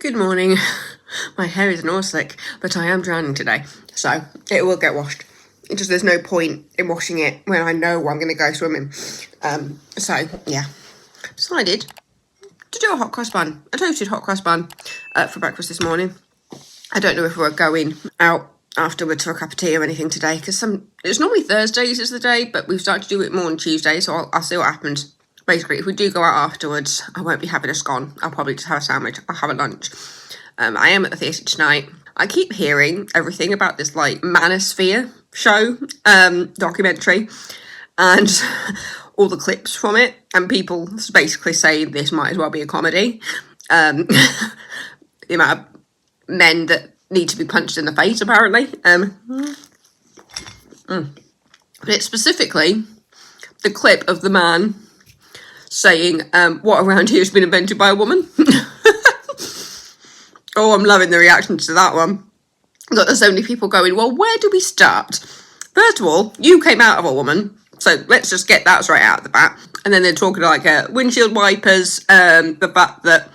Good morning. My hair is not slick, but I am drowning today, so it will get washed. It's just there's no point in washing it when I know I'm going to go swimming. So yeah, decided to do a hot cross bun, a toasted hot cross bun for breakfast this morning. I don't know if we're going out afterwards for a cup of tea or anything today, because it's normally Thursdays is the day, but we've started to do it more on Tuesday, so I'll see what happens. Basically, if we do go out afterwards, I won't be having a scone. I'll probably just have a sandwich. I'll have a lunch. I am at the theatre tonight. I keep hearing everything about this, like, Manosphere show, documentary, and all the clips from it, and people basically say this might as well be a comedy. The amount of men that need to be punched in the face, apparently. But it's specifically the clip of the man saying, what around here has been invented by a woman? Oh, I'm loving the reactions to that one. There's so many people going, well, where do we start? First of all, you came out of a woman, so let's just get that straight out of the bat. And then they're talking like windshield wipers, the fact that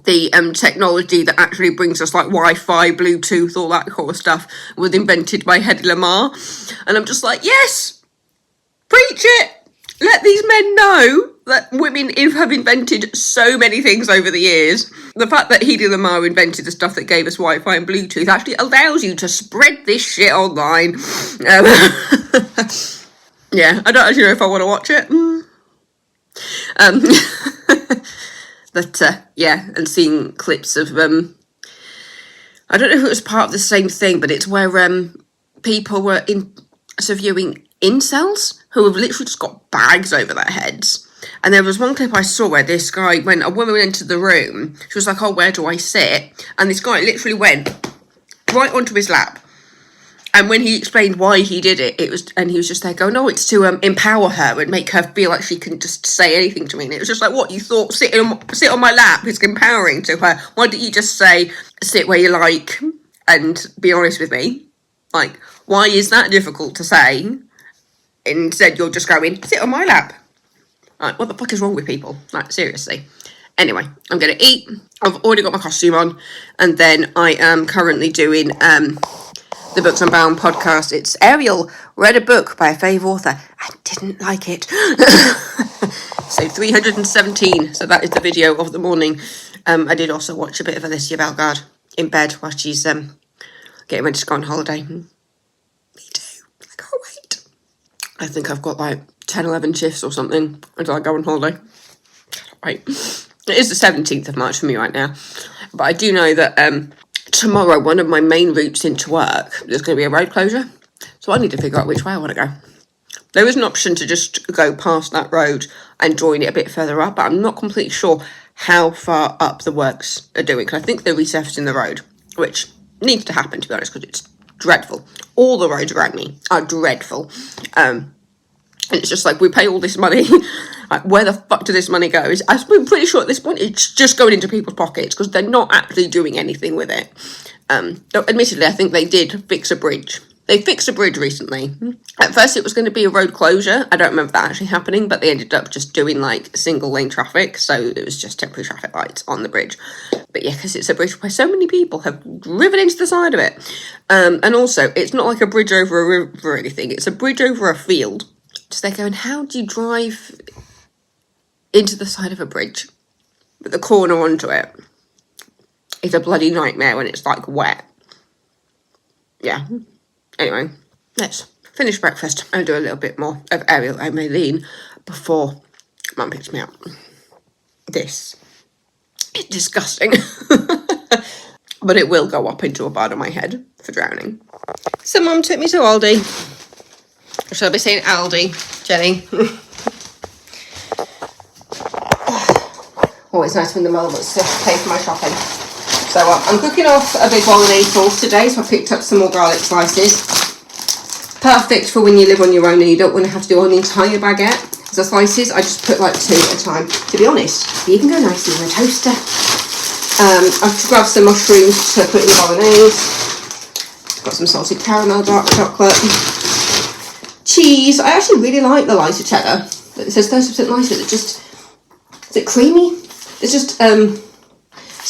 the technology that actually brings us like Wi-Fi, Bluetooth, all that kind of stuff was invented by Hedy Lamarr. And I'm just like, yes, preach it. Let these men know that women have invented so many things over the years. The fact that Hedy Lamarr invented the stuff that gave us Wi-Fi and Bluetooth actually allows you to spread this shit online. Yeah, I don't actually know if I want to watch it. But yeah, and seeing clips of I don't know if it was part of the same thing, but it's where people were interviewing incels who have literally just got bags over their heads. And there was one clip I saw where this guy, when a woman entered the room, she was like, oh, where do I sit? And this guy literally went right onto his lap. And when he explained why he did it, he was just there going, no, it's to empower her and make her feel like she can just say anything to me. And it was just like, what, you thought sit on my lap is empowering to her? Why don't you just say, sit where you like and be honest with me? Like, why is that difficult to say? Instead, you're just going, sit on my lap. Like, what the fuck is wrong with people? Like, seriously. Anyway, I'm going to eat. I've already got my costume on. And then I am currently doing the Books Unbound podcast. It's Ariel read a book by a fave author and didn't like it. So 317. So that is the video of the morning. I did also watch a bit of Alicia Bellegarde in bed while she's getting ready to go on holiday. Me too. I can't wait. I think I've got like 10, 11 shifts or something until I go on holiday. Right. It is the 17th of March for me right now. But I do know that tomorrow, one of my main routes into work, there's going to be a road closure. So I need to figure out which way I want to go. There is an option to just go past that road and join it a bit further up, but I'm not completely sure how far up the works are doing. Because I think they're resurfacing the road, which needs to happen, to be honest, because it's dreadful. All the roads around me are dreadful. And it's just like, we pay all this money. Like, where the fuck did this money go? I'm pretty sure at this point it's just going into people's pockets because they're not actually doing anything with it. Though admittedly, I think they did fix a bridge. They fixed a bridge recently. At first, it was going to be a road closure. I don't remember that actually happening, but they ended up just doing like single lane traffic. So it was just temporary traffic lights on the bridge. But yeah, because it's a bridge where so many people have driven into the side of it. And also, it's not like a bridge over a river or anything. It's a bridge over a field. So they're going, how do you drive into the side of a bridge with the corner onto it? It's a bloody nightmare when it's like wet. Yeah. Anyway, let's finish breakfast and do a little bit more of Ariel and Maylene before Mum picks me up. This is disgusting. But it will go up into a bud on my head for drowning. So Mum took me to Aldi. Shall I be saying Aldi, Jenny? Always nice when the mother wants to pay for my shopping. So I'm cooking off a big bowl of meatballs today, so I picked up some more garlic slices. Perfect for when you live on your own and you don't want to have to do an entire baguette. The slices, I just put like 2 at a time. To be honest, they even go nicely in a toaster. I've grabbed some mushrooms to put in the bolognese. Got some salted caramel dark chocolate. Cheese. I actually really like the lighter cheddar. It says 30% lighter. It's just, is it creamy? It's just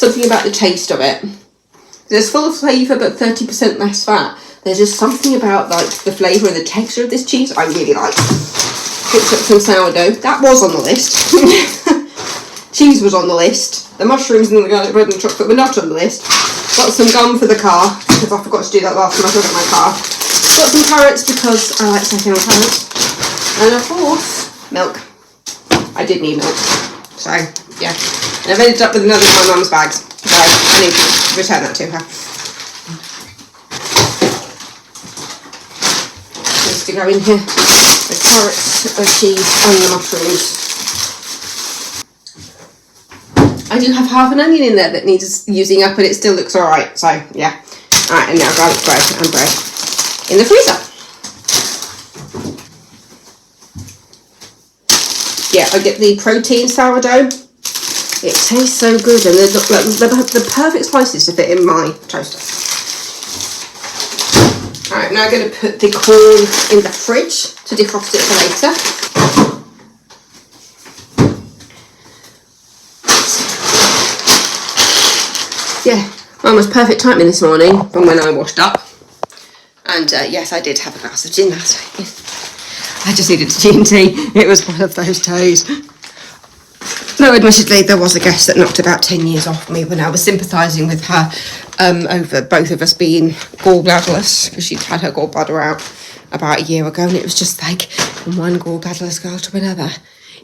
something about the taste of it. It's full of flavour but 30% less fat. There's just something about like the flavour and the texture of this cheese I really like. Picked up some sourdough. That was on the list. Cheese was on the list. The mushrooms and the garlic bread and chocolate were not on the list. Got some gum for the car, because I forgot to do that last time I took out my car. Got some carrots, because I like snacking on carrots. And of course, milk. I did need milk. So, yeah. And I've ended up with another of my mum's bags. So, I need to return that to her. Needs to go in here. The carrots, the cheese, and the mushrooms. I do have half an onion in there that needs using up, and it still looks alright. So, yeah. Alright, and now garlic bread and bread in the freezer. Yeah, I get the protein sourdough. It tastes so good, and they look like the perfect spices to fit in my toaster. Alright, now I'm going to put the corn in the fridge to defrost it for later. Yeah, mine was perfect timing this morning from when I washed up. And yes, I did have a glass of gin that day. I just needed gin tea. It was one of those days. Though admittedly, there was a guest that knocked about 10 years off me when I was sympathising with her over both of us being gallbladderless, because she'd had her gallbladder out about a year ago, and it was just like from one gallbladderless girl to another.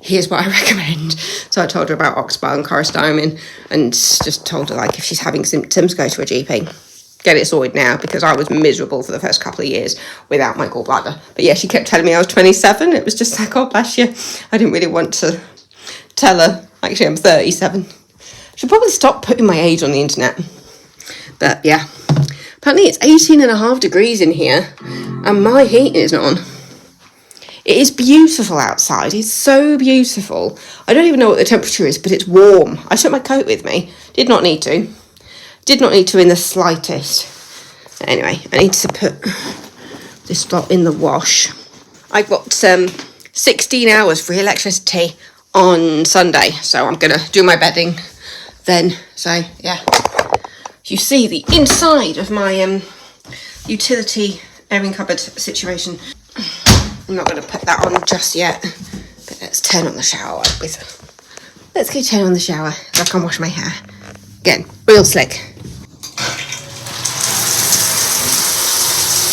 Here's what I recommend. So I told her about Oxbar and Corostiming, and just told her, like, if she's having symptoms, go to a GP. Get it sorted now, because I was miserable for the first couple of years without my gallbladder. But yeah, she kept telling me I was 27. It was just like, oh, bless you. I didn't really want to tell her. Actually, I'm 37. Should probably stop putting my age on the internet. But yeah, apparently it's 18.5 degrees in here, and my heating is not on. It is beautiful outside. It's so beautiful. I don't even know what the temperature is, but it's warm. I took my coat with me. Did not need to. Did not need to in the slightst. Anyway, I need to put this lot in the wash. I got 16 hours free electricity on Sunday, so I'm going to do my bedding then. So, yeah. You see the inside of my utility airing cupboard situation. I'm not going to put that on just yet, but let's turn on the shower Let's go turn on the shower so I can wash my hair. Again, real slick.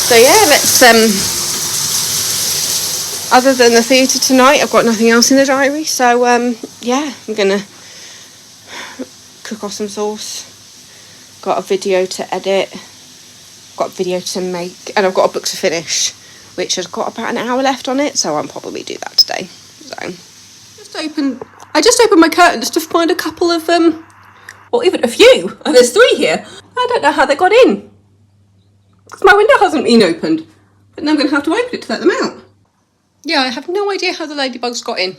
So yeah, let's, other than the theatre tonight, I've got nothing else in the diary, so yeah, I'm going to cook off some sauce. Got a video to edit, got a video to make, and I've got a book to finish, which has got about an hour left on it, so I'll probably do that today. So, I just opened my curtain just to find a couple of, or even a few, and there's 3 here. I don't know how they got in, because my window hasn't been opened, but now I'm going to have to open it to let them out. Yeah, I have no idea how the ladybugs got in.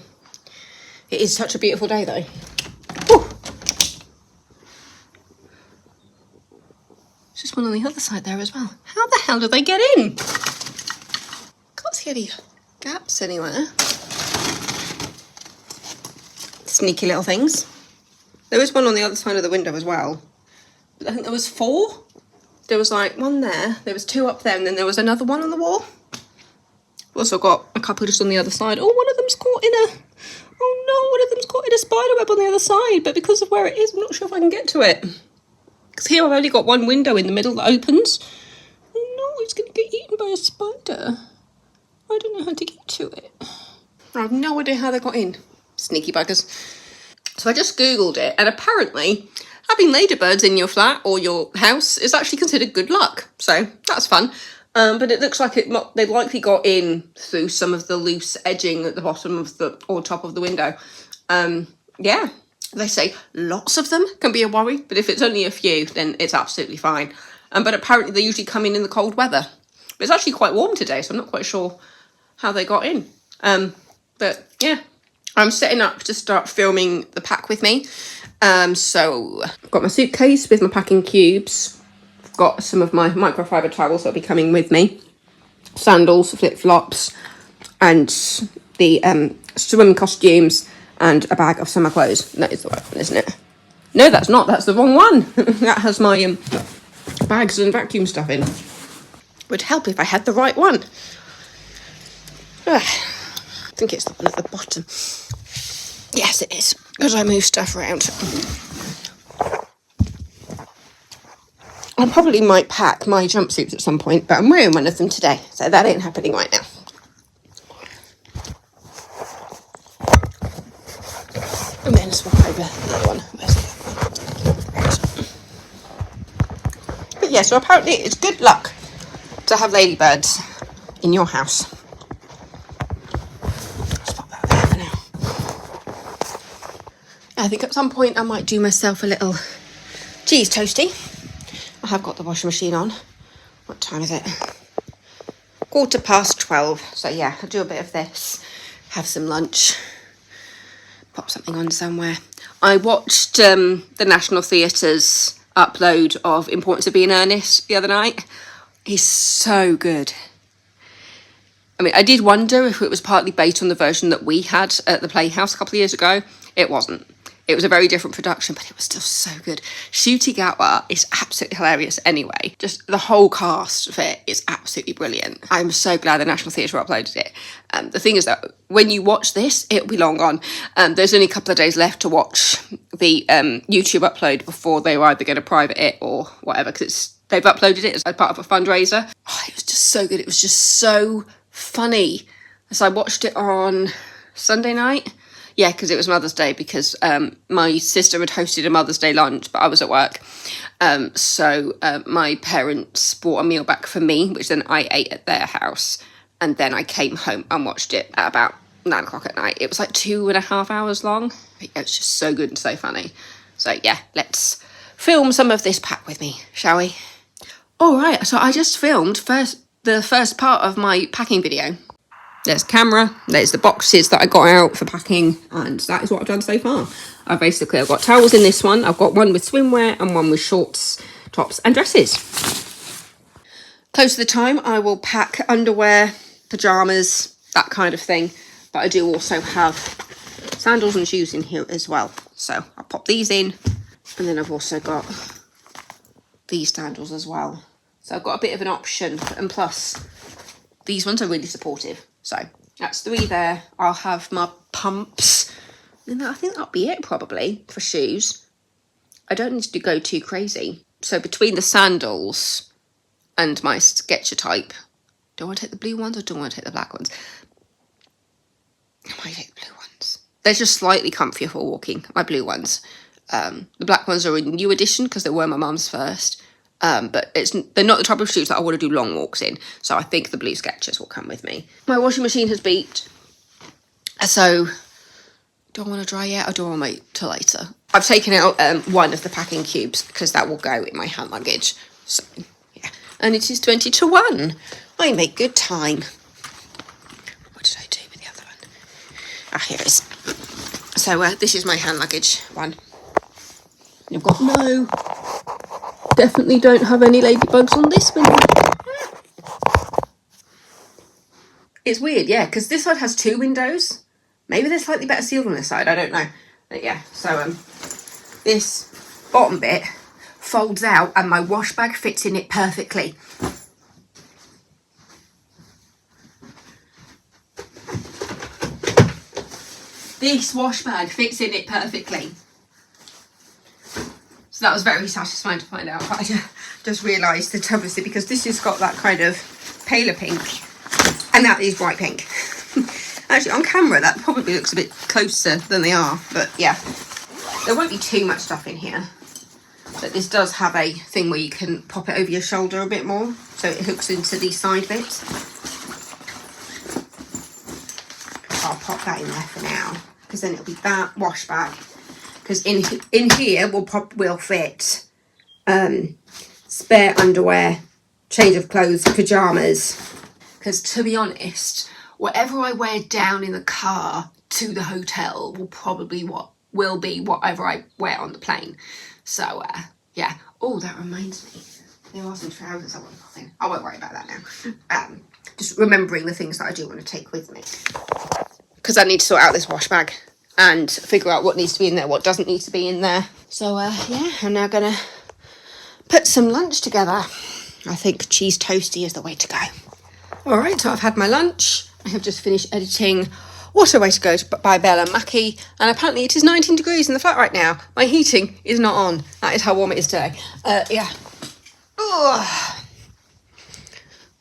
It is such a beautiful day, though. Ooh. There's just one on the other side there as well. How the hell did they get in? Can't see any gaps anywhere. Sneaky little things. There was one on the other side of the window as well. I think there was 4. There was like one there, there was 2 up there, and then there was another one on the wall. Also got a couple just on the other side. Oh, one of them's caught in a... Oh no, one of them's caught in a spider web on the other side, but because of where it is, I'm not sure if I can get to it. Because here I've only got one window in the middle that opens. Oh no, it's going to get eaten by a spider. I don't know how to get to it. I have no idea how they got in. Sneaky buggers. So I just Googled it, and apparently having ladybirds in your flat or your house is actually considered good luck. So that's fun. But it looks like they likely got in through some of the loose edging at the bottom of the, or top of the window. Yeah, they say lots of them can be a worry, but if it's only a few, then it's absolutely fine. But apparently they usually come in the cold weather. But it's actually quite warm today, so I'm not quite sure how they got in. But yeah, I'm setting up to start filming the pack with me. So I've got my suitcase with my packing cubes. Got some of my microfiber towels that'll be coming with me, sandals, flip-flops, and the swimming costumes, and a bag of summer clothes. That is the right one, isn't it? No, that's not. That's the wrong one. That has my bags and vacuum stuff in. Would help if I had the right one. I think it's the one at the bottom. Yes, it is, because I move stuff around. I probably might pack my jumpsuits at some point, but I'm wearing one of them today, so that ain't happening right now. And then swap over the other one. But yeah, so apparently it's good luck to have ladybirds in your house. Let's pop that there for now. I think at some point I might do myself a little cheese toastie. I have got the washing machine on. What time is it? 12:15. So yeah, I'll do a bit of this, have some lunch, pop something on somewhere. I watched the National Theatre's upload of Importance of Being Earnest the other night. He's so good. I mean, I did wonder if it was partly based on the version that we had at the Playhouse a couple of years ago. It wasn't. It was a very different production, but it was still so good. Ncuti Gatwa is absolutely hilarious anyway. Just the whole cast of it is absolutely brilliant. I'm so glad the National Theatre uploaded it. The thing is that when you watch this, it'll be long gone. There's only a couple of days left to watch the YouTube upload before they were either going to private it or whatever, because they've uploaded it as part of a fundraiser. Oh, it was just so good. It was just so funny. So I watched it on Sunday night. Yeah, because it was Mother's Day, because my sister had hosted a Mother's Day lunch, but I was at work. So my parents brought a meal back for me, which then I ate at their house. And then I came home and watched it at about 9 o'clock at night. It was like 2.5 hours long. It was just so good and so funny. So yeah, let's film some of this pack with me, shall we? All right, so I just filmed the first part of my packing video. There's camera, there's the boxes that I got out for packing, and that is what I've done so far. I've got towels in this one, I've got one with swimwear and one with shorts, tops and dresses. Close to the time, I will pack underwear, pyjamas, that kind of thing, but I do also have sandals and shoes in here as well. So I'll pop these in, and then I've also got these sandals as well. So I've got a bit of an option, and plus these ones are really supportive. So that's 3 there. I'll have my pumps. And I think that'll be it probably for shoes. I don't need to go too crazy. So between the sandals and my Sketcher type, do I want to take the blue ones or do I want to take the black ones? I might take the blue ones. They're just slightly comfier for walking, my blue ones. The black ones are a new edition because they were my mum's first. But they're not the type of shoes that I want to do long walks in. So I think the blue Skechers will come with me. My washing machine has beeped. So do I want to dry yet or do I want to wait till later? I've taken out one of the packing cubes because that will go in my hand luggage. So yeah. And it is 20 to 1. I make good time. What did I do with the other one? Ah, here it is. So this is my hand luggage one. I've got definitely don't have any ladybugs on this one. It's weird, yeah, because this side has 2 windows. Maybe they're slightly better sealed on this side, I don't know. But yeah, so this bottom bit folds out and my wash bag fits in it perfectly. This wash bag fits in it perfectly. So that was very satisfying to find out. But I just realised that obviously because this has got that kind of paler pink and that is bright pink. Actually on camera that probably looks a bit closer than they are. But yeah, there won't be too much stuff in here. But this does have a thing where you can pop it over your shoulder a bit more. So it hooks into these side bits. I'll pop that in there for now. Because then it'll be that wash bag. Because in here will fit spare underwear, change of clothes, pyjamas. Because to be honest, whatever I wear down in the car to the hotel will probably will be whatever I wear on the plane. So yeah. Oh, that reminds me, there are some trousers I want to pop in. I won't worry about that now. Just remembering the things that I do want to take with me. Because I need to sort out this wash bag and figure out what needs to be in there, what doesn't need to be in there. So, yeah, I'm now going to put some lunch together. I think cheese toasty is the way to go. All right, so I've had my lunch. I have just finished editing What a Way to Go by Belle and Mackie. And apparently it is 19 degrees in the flat right now. My heating is not on. That is how warm it is today. Yeah. Ugh.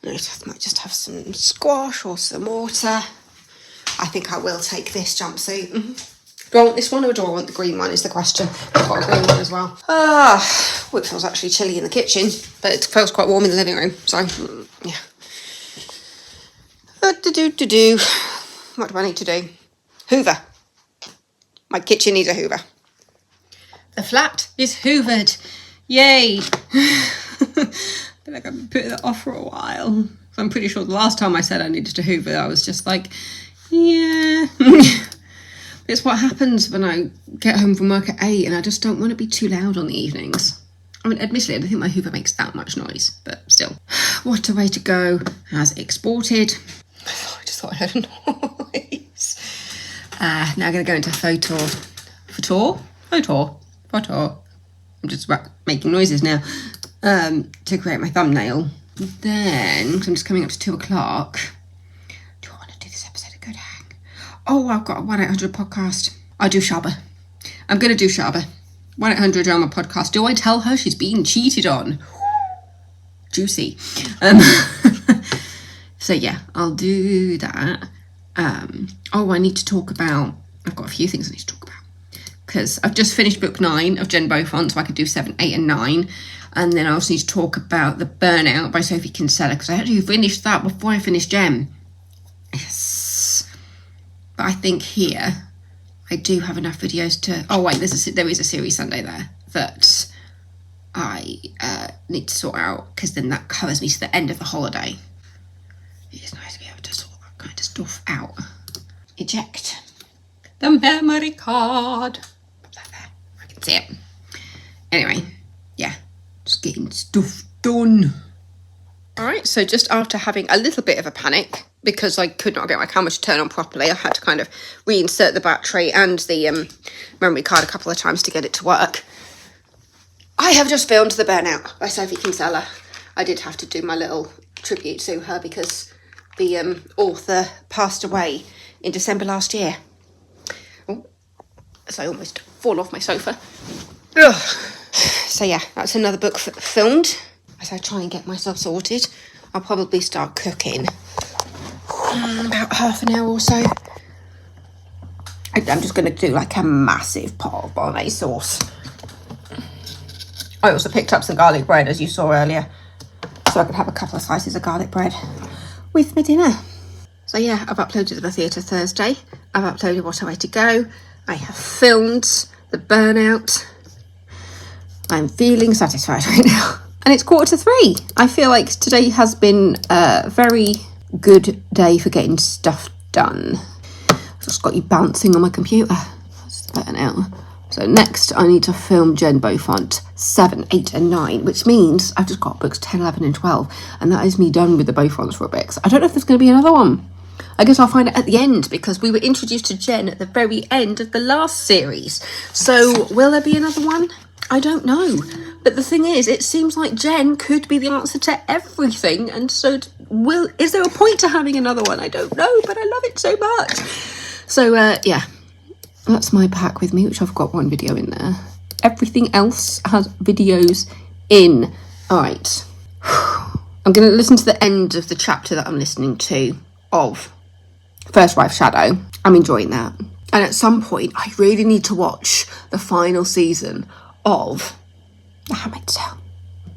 I might just have some squash or some water. I think I will take this jumpsuit. Do I want this one or do I want the green one is the question. I've got a green one as well. It feels actually chilly in the kitchen, but it feels quite warm in the living room. So, yeah. What do I need to do? Hoover. My kitchen needs a hoover. The flat is hoovered. Yay. I feel like I've been putting that off for a while. I'm pretty sure the last time I said I needed to hoover, I was just like, yeah. It's what happens when I get home from work at 8 and I just don't want to be too loud on the evenings. I mean, admittedly, I don't think my hoover makes that much noise, but still. What a Way to Go has exported. I just thought I heard a noise. Now I'm going to go into photo. I'm just making noises now to create my thumbnail. Then, because I'm just coming up to 2 o'clock, do I want to do this episode of Good Hang? Oh, I've got a 1-800 podcast. I'll do Shaba. I'm going to do Shaba. 1-800 drama podcast. Do I tell her she's being cheated on? Juicy. So yeah, I'll do that. I need to talk about, I've got a few things I need to talk about. Because I've just finished book 9 of Jen Beaufont, so I could do 7, 8 and 9. And then I also need to talk about The Burnout by Sophie Kinsella, because I actually finished that before I finished Jen. Yes. But I think here, I do have enough videos to... Oh wait, there is a series Sunday there that I need to sort out, because then that covers me to the end of the holiday. It is nice to be able to sort that kind of stuff out. Eject the memory card. Like that. I can see it. Anyway, yeah, just getting stuff done. Alright, so just after having a little bit of a panic, because I could not get my camera to turn on properly, I had to kind of reinsert the battery and the memory card a couple of times to get it to work. I have just filmed The Burnout by Sophie Kinsella. I did have to do my little tribute to her because the author passed away in December last year. Oh, as I almost fall off my sofa. Ugh. So yeah, that's another book filmed. As I try and get myself sorted, I'll probably start cooking about half an hour or so. I'm just going to do like a massive pot of bolognese sauce. I also picked up some garlic bread, as you saw earlier, so I could have a couple of slices of garlic bread with my dinner. So yeah, I've uploaded The Theatre Thursday. I've uploaded What a Way to Go. I have filmed The Burnout. I'm feeling satisfied right now. And it's 2:45. I feel like today has been a very good day for getting stuff done. I've just got you bouncing on my computer. That's better now. So next I need to film Jen Beaufont 7, 8 and 9, which means I've just got books 10, 11 and 12. And that is me done with the Beaufonts for a bit. So I don't know if there's going to be another one. I guess I'll find it at the end, because we were introduced to Jen at the very end of the last series. So will there be another one? I don't know. But the thing is, it seems like Jen could be the answer to everything. And so is there a point to having another one? I don't know, but I love it so much. So, yeah, that's my pack with me, which I've got one video in there. Everything else has videos in. All right. I'm going to listen to the end of the chapter that I'm listening to of First Wife Shadow. I'm enjoying that. And at some point, I really need to watch the final season of The Handmaid's Tale.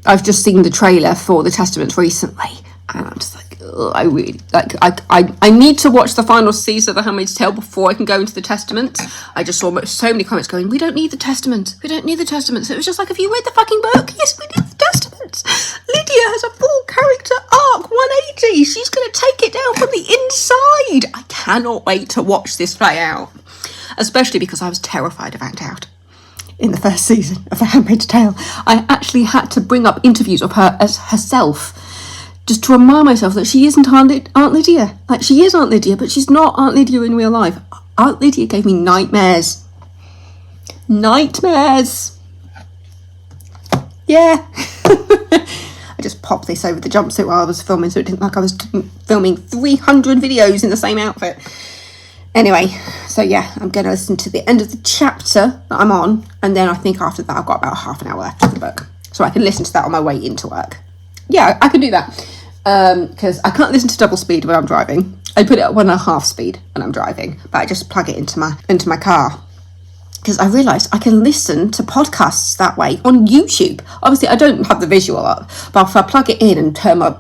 I've just seen the trailer for The Testaments recently, and I'm just like, ugh, I really like. I need to watch the final season of The Handmaid's Tale before I can go into The Testaments. I just saw so many comments going, "We don't need the Testament. We don't need the Testament." So it was just like, if you read the fucking book, yes, we need the Testaments. Lydia has a full character arc, 180. She's going to take it down from the inside. I cannot wait to watch this play out, especially because I was terrified of Aunt Out. In the first season of The Handmaid's Tale, I actually had to bring up interviews of her as herself, just to remind myself that she isn't Aunt Lydia. Like, she is Aunt Lydia, but she's not Aunt Lydia in real life. Aunt Lydia gave me nightmares. Nightmares. Yeah. I just popped this over the jumpsuit while I was filming, so it didn't look like I was filming 300 videos in the same outfit. Anyway, so yeah, I'm going to listen to the end of the chapter that I'm on, and then I think after that I've got about half an hour left of the book, so I can listen to that on my way into work. Yeah, I can do that, because I can't listen to double speed when I'm driving. I put it at 1.5 speed when I'm driving, but I just plug it into my car. Because I realised I can listen to podcasts that way on YouTube. Obviously, I don't have the visual up, but if I plug it in and turn my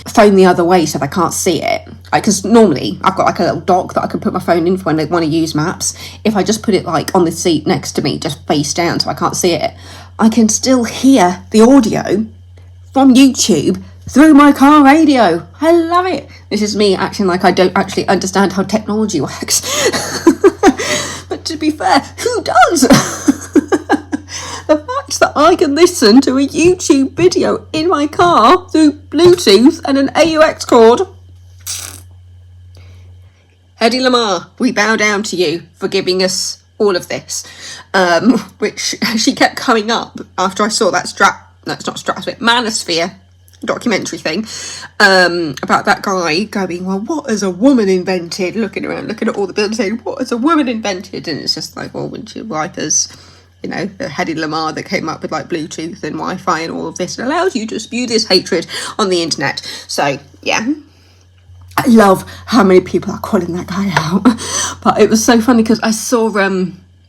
phone the other way so I can't see it, because normally I've got like a little dock that I can put my phone in for when I want to use maps. If I just put it like on the seat next to me, just face down so I can't see it, I can still hear the audio from YouTube through my car radio. I love it. This is me acting like I don't actually understand how technology works. But to be fair, who does? The fact that I can listen to a YouTube video in my car through Bluetooth and an AUX cord. Hedy Lamarr, we bow down to you for giving us all of this. Which she kept coming up after I saw that Manosphere documentary thing, about that guy going, well, what has a woman invented? Looking around, looking at all the buildings, saying, what has a woman invented? And it's just like, well, windshield wipers, you know, Hedy Lamarr that came up with like Bluetooth and Wi-Fi and all of this, and allows you to spew this hatred on the internet. So yeah, I love how many people are calling that guy out. But it was so funny because I saw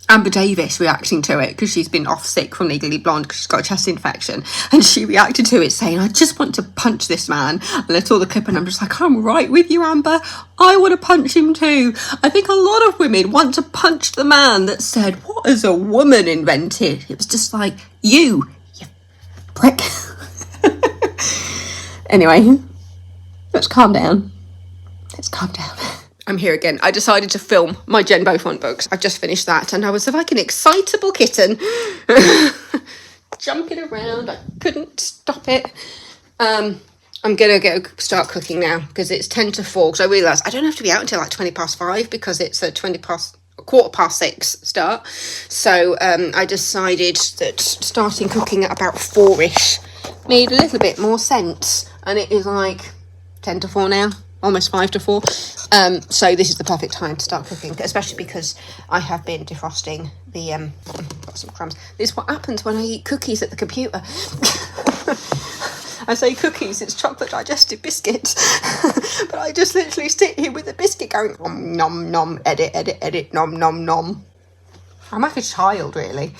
Amber Davis reacting to it, because she's been off sick from Legally Blonde because she's got a chest infection, and she reacted to it saying, I just want to punch this man. And I saw the clip and I'm just like, I'm right with you, Amber. I want to punch him too. I think a lot of women want to punch the man that said, what has a woman invented? It was just like, you prick. Anyway, let's calm down. I'm here again. I decided to film my Jen Beaufont books. I've just finished that, and I was like an excitable kitten. Jumping around. I couldn't stop it. I'm going to go start cooking now, because it's 10 to 4, because I realised I don't have to be out until like 5:20, because it's a 6:15 start. So I decided that starting cooking at about 4ish made a little bit more sense, and it is like 10 to 4 now. Almost 5 to 4. So this is the perfect time to start cooking, especially because I have been defrosting the got some crumbs. This is what happens when I eat cookies at the computer. I say cookies, it's chocolate digestive biscuits. But I just literally sit here with a biscuit going nom nom, edit, nom nom nom. I'm like a child, really.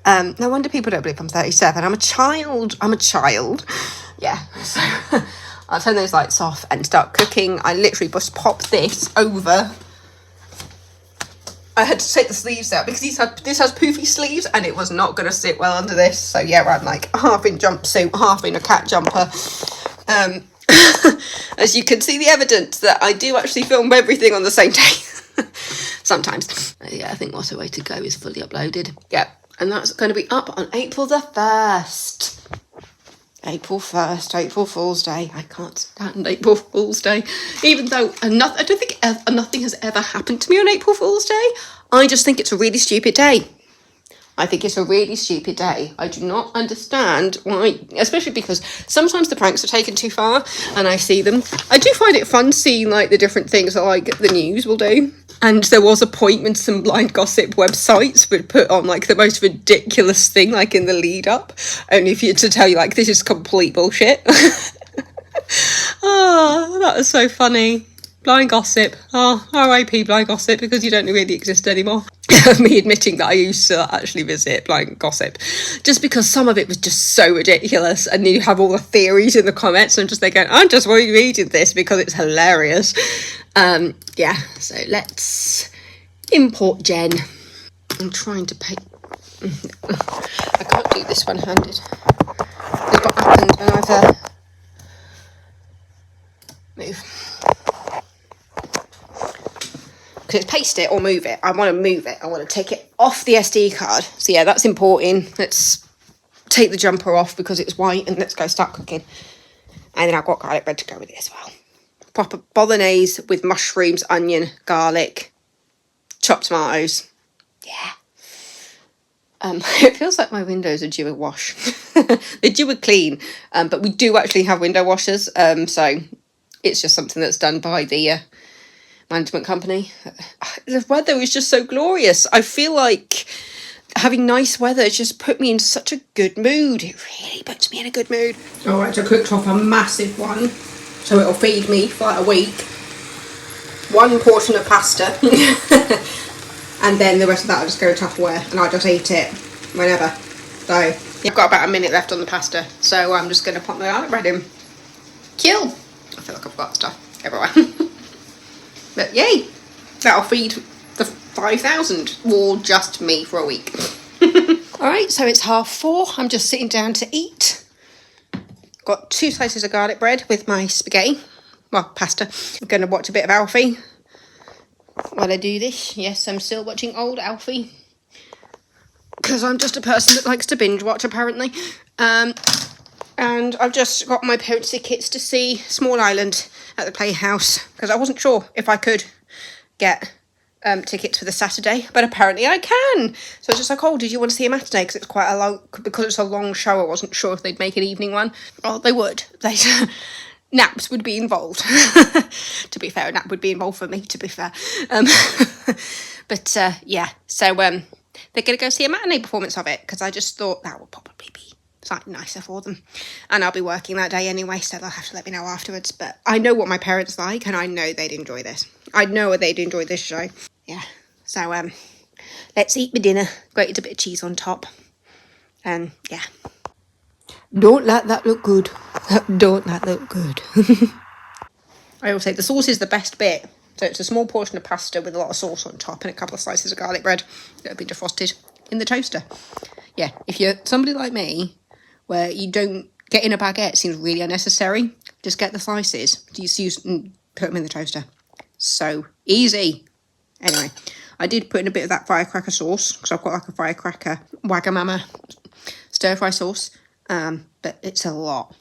No wonder people don't believe I'm 37. I'm a child. Yeah, so I'll turn those lights off and start cooking. I literally just pop this over. I had to take the sleeves out because this has poofy sleeves, and it was not going to sit well under this. So yeah, I'm like half in jumpsuit, half in a cat jumper. As you can see, the evidence that I do actually film everything on the same day. Sometimes. Yeah, I think What a Way to Go is fully uploaded. Yeah, and that's going to be up on April the 1st. April 1st, April Fool's Day. I can't stand April Fool's Day. Even though I don't think nothing has ever happened to me on April Fool's Day. I just think it's a really stupid day. I do not understand why, especially because sometimes the pranks are taken too far and I see them. I do find it fun seeing like the different things that like the news will do. And there was a point when some blind gossip websites would put on like the most ridiculous thing like in the lead up, only for you to tell you like this is complete bullshit. Oh, that was so funny. Blind gossip. Oh, R.I.P. blind gossip, because you don't really exist anymore. Me admitting that I used to actually visit blind gossip, just because some of it was just so ridiculous, and you have all the theories in the comments, and I'm just thinking, I'm just reading this because it's hilarious. Yeah, so let's import Jen. I'm trying to pay. I can't do this one-handed. Look what happened when I've move. Because it's paste it or move it. I want to move it. I want to take it off the SD card. So yeah, that's important. Let's take the jumper off because it's white, and let's go start cooking. And then I've got garlic bread to go with it as well. Proper bolognese with mushrooms, onion, garlic, chopped tomatoes. Yeah. It feels like my windows are due a wash. They're due a clean, but we do actually have window washers, so it's just something that's done by the management company. The weather is just so glorious. I feel like having nice weather has just put me in such a good mood. It really puts me in a good mood. Alright, so I cooked off a massive one, so it'll feed me for like a week. One portion of pasta, and then the rest of that I'll just go to Tupperware and I'll just eat it whenever. So, yeah, I've got about a minute left on the pasta, so I'm just going to put my garlic bread in. Kill! I feel like I've got stuff everywhere. But yay! That'll feed the 5,000, or just me for a week. Alright, so it's 4:30. I'm just sitting down to eat. Got 2 slices of garlic bread with my spaghetti. Well, pasta. I'm going to watch a bit of Alfie while I do this. Yes, I'm still watching old Alfie, because I'm just a person that likes to binge watch, apparently. And I've just got my parents' tickets to see Small Island at the Playhouse, because I wasn't sure if I could get tickets for the Saturday, but apparently I can. So I was just like, oh, did you want to see a matinee? Because it's quite a long, because it's a long show. I wasn't sure if they'd make an evening one. Well, they would. Naps would be involved. To be fair, a nap would be involved for me, to be fair. But yeah, so they're going to go see a matinee performance of it, because I just thought that would probably be slightly nicer for them. And I'll be working that day anyway, so they'll have to let me know afterwards. But I know what my parents like, and I know they'd enjoy this. I know they'd enjoy this show. Yeah, so let's eat my dinner. Grated a bit of cheese on top. And yeah. Don't let that look good. Don't that look good. I always say the sauce is the best bit. So it's a small portion of pasta with a lot of sauce on top and a couple of slices of garlic bread that have been defrosted in the toaster. Yeah, if you're somebody like me, where you don't get in a baguette, seems really unnecessary, just get the slices, just use and put them in the toaster. So easy. Anyway, I did put in a bit of that firecracker sauce, because I've got like a firecracker Wagamama stir fry sauce. But it's a lot.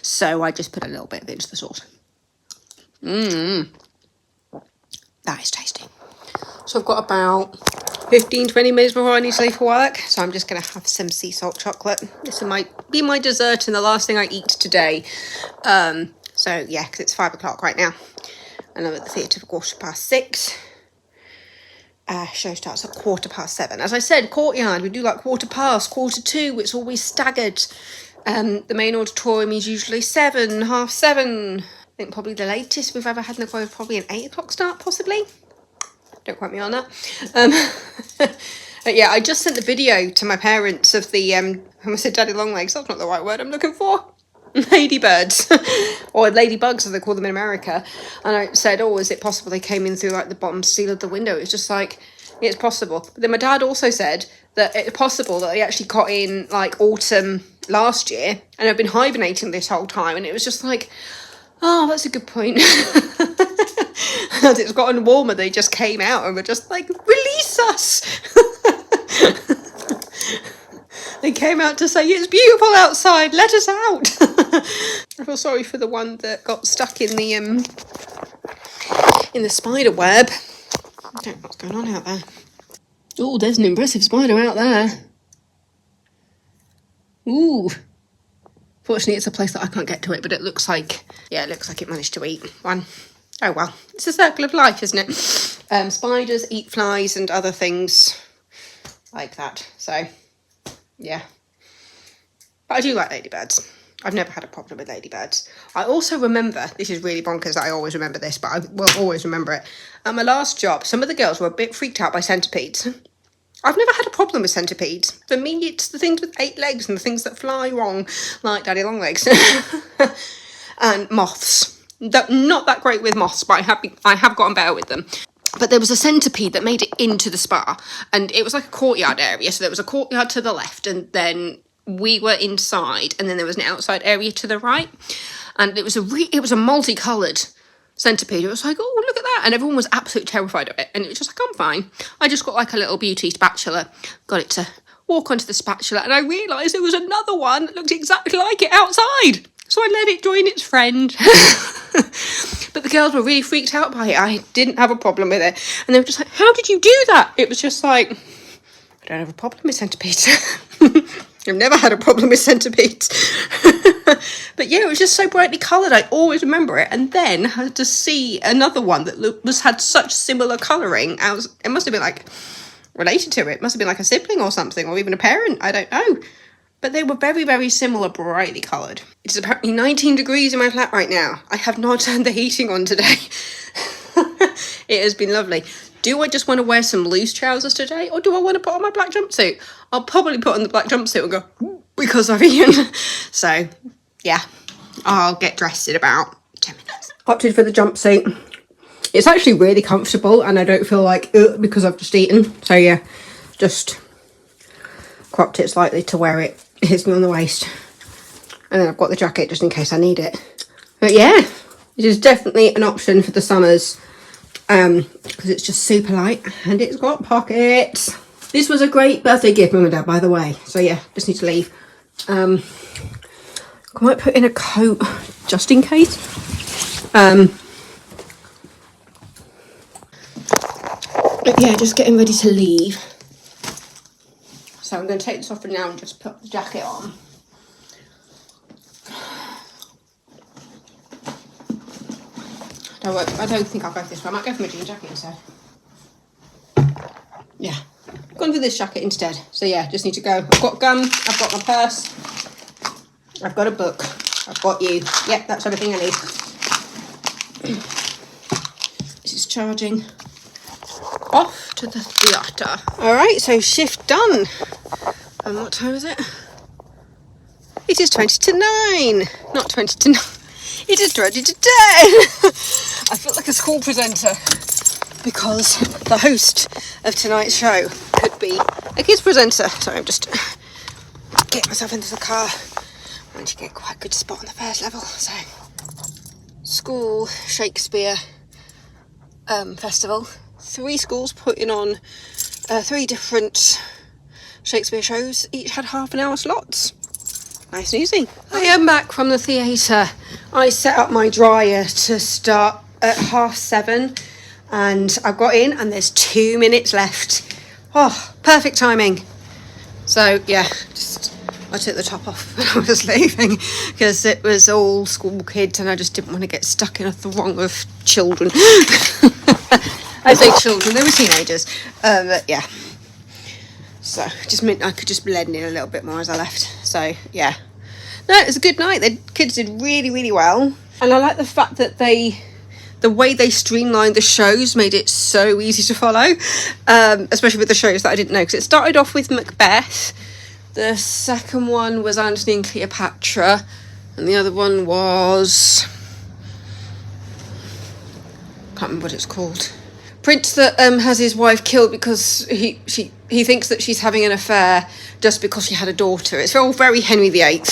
So I just put a little bit of it into the sauce. That is tasty. So I've got about 15-20 minutes before I need to leave for work. So I'm just going to have some sea salt chocolate. This might be my dessert and the last thing I eat today. So yeah, because it's 5 o'clock right now. And I'm at the theatre for 6:15. Show starts at 7:15. As I said, Courtyard, we do like 2:15, 2:45. It's always staggered. The main auditorium is usually 7, 7:30. I think probably the latest we've ever had in the choir is probably an 8 o'clock start, possibly. Don't quote me on that. But yeah, I just sent the video to my parents of the, I almost said daddy long legs, that's not the right word I'm looking for. Ladybirds, or ladybugs as they call them in America. And I said, oh, is it possible they came in through like the bottom seal of the window? It's just like, it's possible. But then my dad also said that it's possible that they actually got in like autumn last year and have been hibernating this whole time. And it was just like, oh, that's a good point. As it's gotten warmer, they just came out and were just like, release us. They came out to say, it's beautiful outside, let us out. I feel sorry for the one that got stuck in the spider web. I don't know what's going on out there. Oh, there's an impressive spider out there. Ooh. Fortunately, it's a place that I can't get to it, but it looks like, yeah, it looks like it managed to eat one. Oh well, it's a circle of life, isn't it? Spiders eat flies and other things like that, so... yeah. But I do like ladybirds. I've never had a problem with ladybirds. I also remember, this is really bonkers that I always remember this, but I will always remember it. At my last job, some of the girls were a bit freaked out by centipedes. I've never had a problem with centipedes. For me, it's the things with 8 legs and the things that fly wrong, like daddy long legs. And moths. Not that great with moths, but I have gotten better with them. But there was a centipede that made it into the spa, and it was like a courtyard area. So there was a courtyard to the left, and then we were inside, and then there was an outside area to the right. And it was a multicoloured centipede. It was like, oh, look at that. And everyone was absolutely terrified of it. And it was just like, I'm fine. I just got like a little beauty spatula, got it to walk onto the spatula, and I realised there was another one that looked exactly like it outside. So I let it join its friend. But the girls were really freaked out by it. I didn't have a problem with it. And they were just like, how did you do that? It was just like, I don't have a problem with centipedes. I've never had a problem with centipedes. But yeah, it was just so brightly coloured. I always remember it. And then I had to see another one that had such similar colouring. It must have been like related to it. It must have been like a sibling or something, or even a parent. I don't know. But they were very, very similar, brightly coloured. It's apparently 19 degrees in my flat right now. I have not turned the heating on today. It has been lovely. Do I just want to wear some loose trousers today, or do I want to put on my black jumpsuit? I'll probably put on the black jumpsuit and go, because I've eaten. So, yeah, I'll get dressed in about 10 minutes. Opted for the jumpsuit. It's actually really comfortable, and I don't feel like, because I've just eaten. So, yeah, just cropped it slightly to where it hits me on the waist. And then I've got the jacket just in case I need it. But, yeah, it is definitely an option for the summers. Because it's just super light and it's got pockets. This was a great birthday gift, Mum and Dad, by the way. So yeah, just need to leave. I might put in a coat just in case. But yeah, just getting ready to leave. So I'm going to take this off for now and just put the jacket on. I don't think I'll go for this one. I might go for my jean jacket instead. Yeah, I've gone for this jacket instead. So yeah, just need to go. I've got gum, I've got my purse, I've got a book, I've got you. Yep, that's everything I need. This is charging. Off to the theatre. Alright, so shift done. And what time is it? It is 20 to 9. Not 20 to 9. It is 20 to 10. I feel like a school presenter because the host of tonight's show could be a kids presenter. So I'm just getting myself into the car. I want to get quite a good spot on the first level. So, school Shakespeare festival. 3 schools putting on 3 different Shakespeare shows. Each had half an hour slots. Nice and easy. I am back from the theatre. I set up my dryer to start at 7:30 and I got in and there's 2 minutes left. Oh, perfect timing. So yeah, I took the top off when I was leaving because it was all school kids and I just didn't want to get stuck in a throng of children. I say children, they were teenagers. But yeah. So it just meant I could just blend in a little bit more as I left. So yeah, no, it was a good night. The kids did really, really well, and I like the fact that the way they streamlined the shows made it so easy to follow, especially with the shows that I didn't know. Because it started off with Macbeth, the second one was Antony and Cleopatra, and the other one was, can't remember what it's called. Prince that has his wife killed because he thinks that she's having an affair just because she had a daughter. It's all very Henry VIII.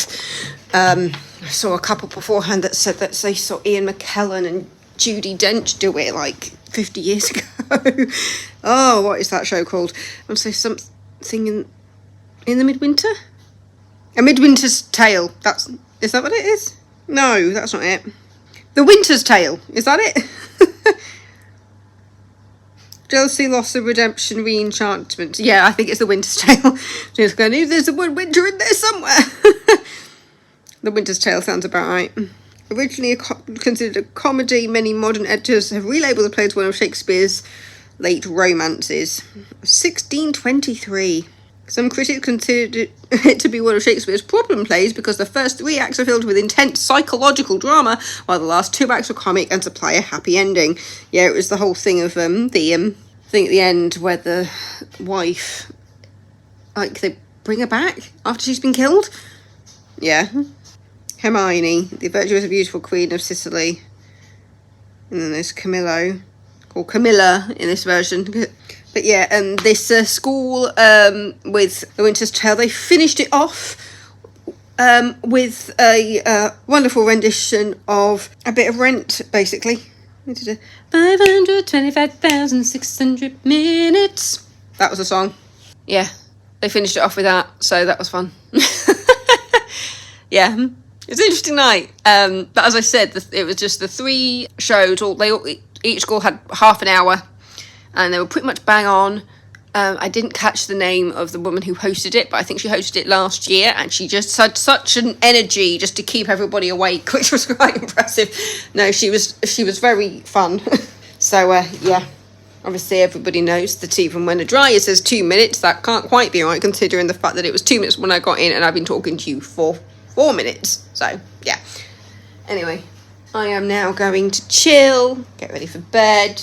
I saw a couple beforehand that said that they saw Ian McKellen and Judi Dench do it like 50 years ago. Oh, what is that show called? I want to say something in the Midwinter? A Midwinter's Tale. Is that what it is? No, that's not it. The Winter's Tale. Is that it? Jealousy, Loss of Redemption, Reenchantment. Yeah, I think it's The Winter's Tale. Just going, there's a word winter in there somewhere. The Winter's Tale sounds about right. Originally considered a comedy, many modern editors have relabeled the play as one of Shakespeare's late romances. 1623. Some critics considered it to be one of Shakespeare's problem plays because the first 3 acts are filled with intense psychological drama, while the last 2 acts are comic and supply a happy ending. Yeah, it was the whole thing of the thing at the end where the wife, like, they bring her back after she's been killed. Yeah. Hermione, the virtuous and beautiful queen of Sicily. And then there's Camillo, called Camilla in this version. But yeah, this school with The Winter's Tale, they finished it off with a wonderful rendition of A Bit of Rent, basically. 525,600 minutes. That was a song. Yeah, they finished it off with that, so that was fun. Yeah, it was an interesting night. But as I said, it was just the 3 shows. Each school had half an hour. And they were pretty much bang on. I didn't catch the name of the woman who hosted it, but I think she hosted it last year, and she just had such an energy just to keep everybody awake, which was quite impressive. No, she was very fun. So yeah, obviously everybody knows that even when a dryer says 2 minutes, that can't quite be right, considering the fact that it was 2 minutes when I got in, and I've been talking to you for 4 minutes. So yeah. Anyway, I am now going to chill, get ready for bed.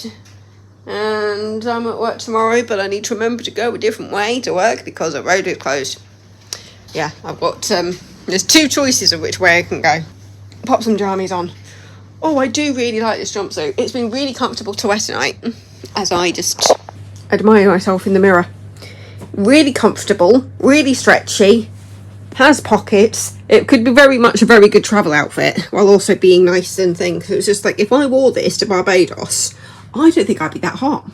And I'm at work tomorrow, but I need to remember to go a different way to work because the road is closed. Yeah, I've got, there's 2 choices of which way I can go. Pop some jammies on. Oh, I do really like this jumpsuit. It's been really comfortable to wear tonight, as I just admire myself in the mirror. Really comfortable, really stretchy, has pockets. It could be very much a very good travel outfit, while also being nice and things. It was just like, if I wore this to Barbados, I don't think I'd be that hot.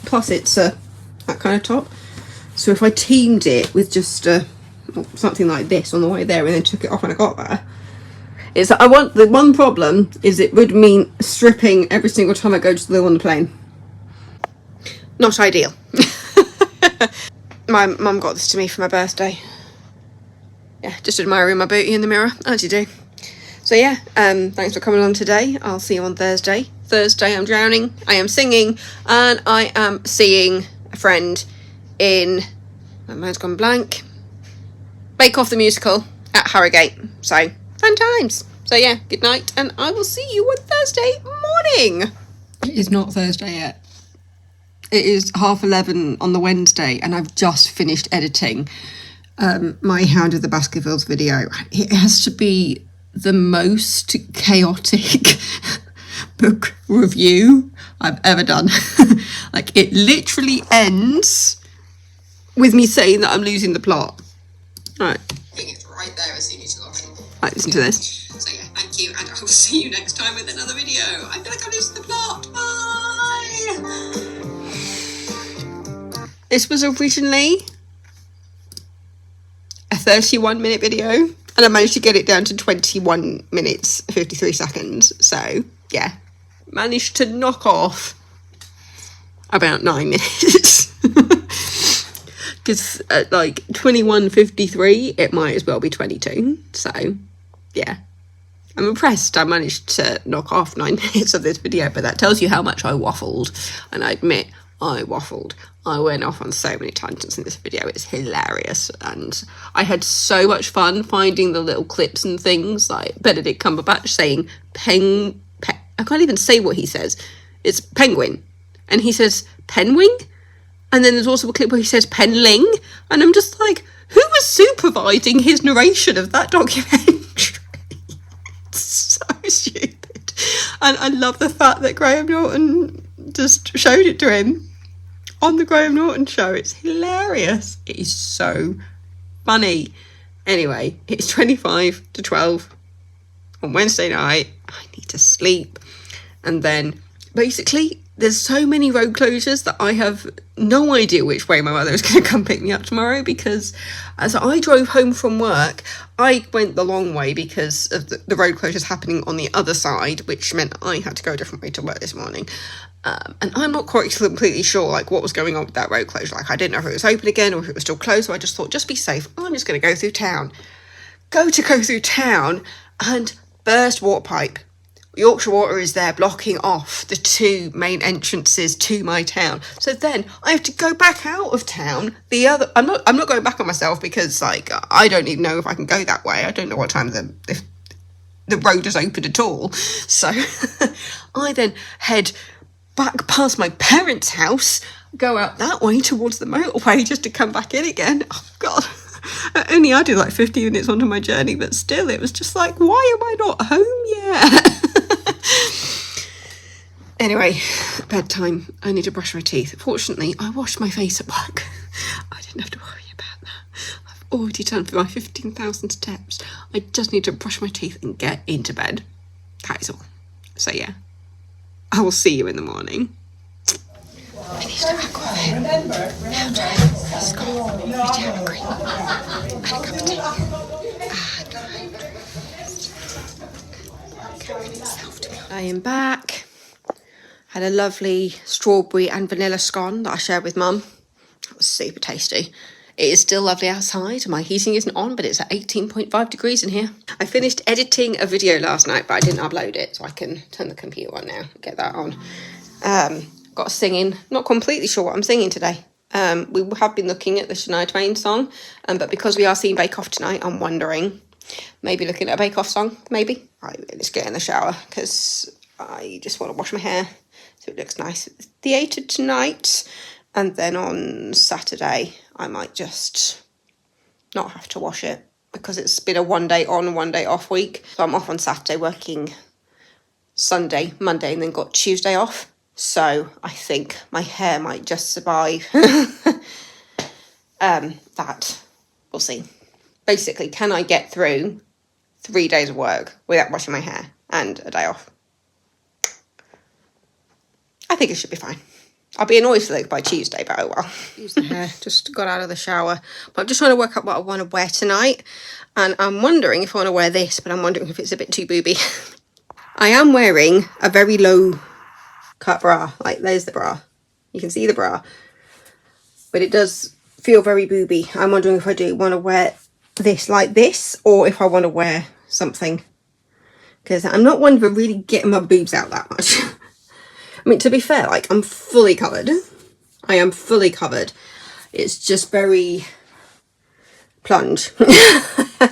Plus it's that kind of top. So if I teamed it with just something like this on the way there and then took it off when I got there. The one problem is it would mean stripping every single time I go to the loo on the plane. Not ideal. My mum got this to me for my birthday. Yeah, just admiring my booty in the mirror, as you do. So yeah, thanks for coming on today. I'll see you on Thursday. Thursday I'm drowning, I am singing, and I am seeing a friend in, my mind's gone blank, Bake Off the Musical at Harrogate. So, fun times. So yeah, good night, and I will see you on Thursday morning. It is not Thursday yet. It is 11:30 on the Wednesday, and I've just finished editing my Hound of the Baskervilles video. It has to be the most chaotic book review I've ever done. Like, it literally ends with me saying that I'm losing the plot. Alright. I think it's right there as soon as you log in. Right, listen to this. So yeah, thank you, and I will see you next time with another video. I feel like I'm losing the plot. Bye! This was originally a 31-minute video, and I managed to get it down to 21 minutes 53 seconds. So yeah, managed to knock off about 9 minutes. Because at like 21:53 it might as well be 22. So yeah, I'm impressed I managed to knock off 9 minutes of this video, but that tells you how much I waffled. And I admit I waffled. I went off on so many tangents in this video. It's hilarious, and I had so much fun finding the little clips and things, like Benedict Cumberbatch saying I can't even say what he says. It's penguin, and he says penwing, and then there's also a clip where he says penling, and I'm just like, who was supervising his narration of that documentary? It's so stupid. And I love the fact that Graham Norton just showed it to him on the Graham Norton show. It's hilarious. It is so funny. Anyway, it's 25 to 12 on Wednesday night. I need to sleep. And then basically there's so many road closures that I have no idea which way my mother is going to come pick me up tomorrow, because as I drove home from work, I went the long way because of the road closures happening on the other side, which meant I had to go a different way to work this morning. And I'm not quite completely sure like what was going on with that road closure. Like, I didn't know if it was open again or if it was still closed, so I just thought, just be safe, I'm just going to go through town. Go through town and burst water pipe. Yorkshire Water is there blocking off the 2 main entrances to my town. So then I have to go back out of town. I'm not going back on myself, because like I don't even know if I can go that way. I don't know what time the road is open at all. So I then head back past my parents' house, go out that way towards the motorway just to come back in again. Oh God. I only added like 15 minutes onto my journey, but still it was just like, why am I not home yet? Anyway, bedtime. I need to brush my teeth. Fortunately, I washed my face at work. I didn't have to worry about that. I've already done for my 15,000 steps. I just need to brush my teeth and get into bed. That is all. So yeah, I will see you in the morning. Finished at Aquavit. Now He's got medium green and a cup of tea. I am back. Had a lovely strawberry and vanilla scone that I shared with Mum. That super tasty. It is still lovely outside. My heating isn't on, but it's at 18.5 degrees in here. I finished editing a video last night, but I didn't upload it, so I can turn the computer on now and get that on. Got singing. Not completely sure what I'm singing today. We have been looking at the Shania Twain song, but because we are seeing Bake Off tonight, I'm wondering, maybe looking at a Bake Off song, maybe. Right, let's get in the shower, because I just want to wash my hair so it looks nice at the theatre tonight. And then on Saturday, I might just not have to wash it, because it's been a 1 day on, 1 day off week. So I'm off on Saturday, working Sunday, Monday, and then got Tuesday off. So I think my hair might just survive that. We'll see. Basically, can I get through 3 days of work without washing my hair and a day off? I think it should be fine. I'll be annoyed to look by Tuesday, but oh well. Use the hair, just got out of the shower. But I'm just trying to work out what I want to wear tonight. And I'm wondering if I want to wear this, but I'm wondering if it's a bit too booby. I am wearing a very low cut bra. Like, there's the bra. You can see the bra. But it does feel very booby. I'm wondering if I do want to wear this like this, or if I want to wear something. Because I'm not one for really getting my boobs out that much. I mean, to be fair, like, I'm fully covered. I am fully covered. It's just very plunge. I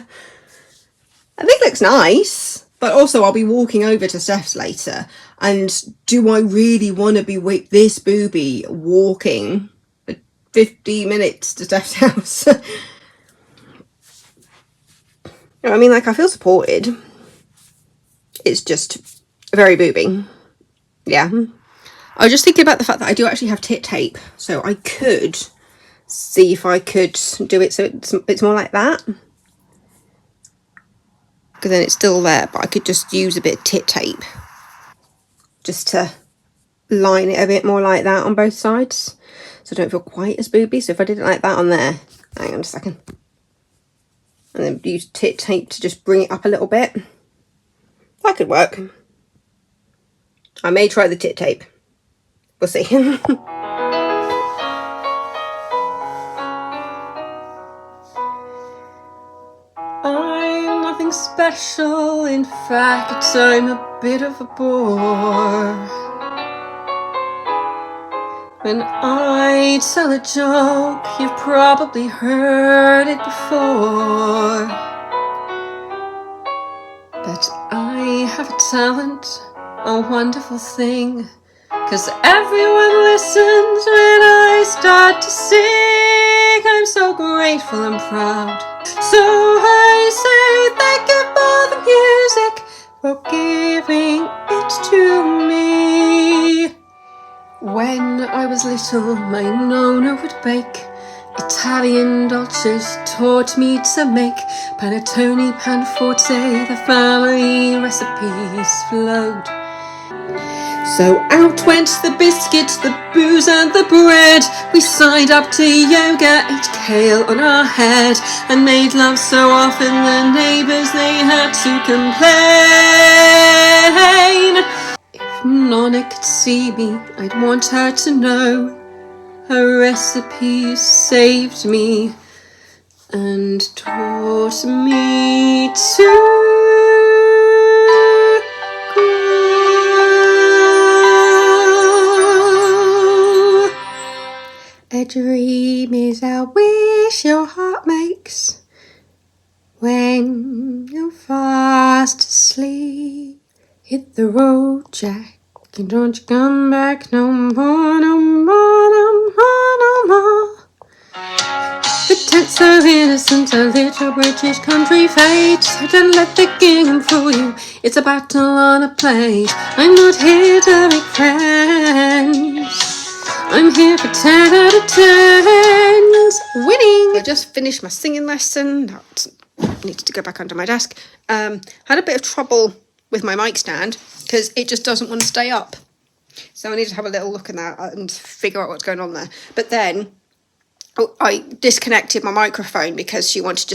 think it looks nice. But also, I'll be walking over to Steph's later. And do I really want to be with this booby walking for 50 minutes to Steph's house? You know, I mean, like, I feel supported. It's just very booby. Yeah. I was just thinking about the fact that I do actually have tit tape, so I could see if I could do it so it's more like that. Because then it's still there, but I could just use a bit of tit tape just to line it a bit more like that on both sides, so I don't feel quite as booby. So if I did it like that on there, hang on a second, and then use tit tape to just bring it up a little bit, that could work. I may try the tit tape. We'll see. I'm nothing special, in fact, I'm a bit of a bore. When I tell a joke, you've probably heard it before. But I have a talent, a wonderful thing, 'cause everyone listens when I start to sing. I'm so grateful and proud. So I say thank you for the music, for giving it to me. When I was little, my nonna would bake Italian dolces, taught me to make panettone, panforte, the family recipes flowed. So out went the biscuits, the booze and the bread. We signed up to yoga, ate kale on our head, and made love so often the neighbours, they had to complain. If Nonna could see me, I'd want her to know her recipes saved me and taught me to grow. A dream is a wish your heart makes when you're fast asleep. Hit the road, Jack, and don't you come back no more, no more, no more, no more. Pretend so innocent, a little British country fate. Don't let the game fool you, it's a battle on a plate. I'm not here to make friends, I'm here for 10 out of 10s. Winning! I just finished my singing lesson. I needed to go back under my desk. Had a bit of trouble with my mic stand because it just doesn't want to stay up. So I need to have a little look at that and figure out what's going on there. But then I disconnected my microphone because she wanted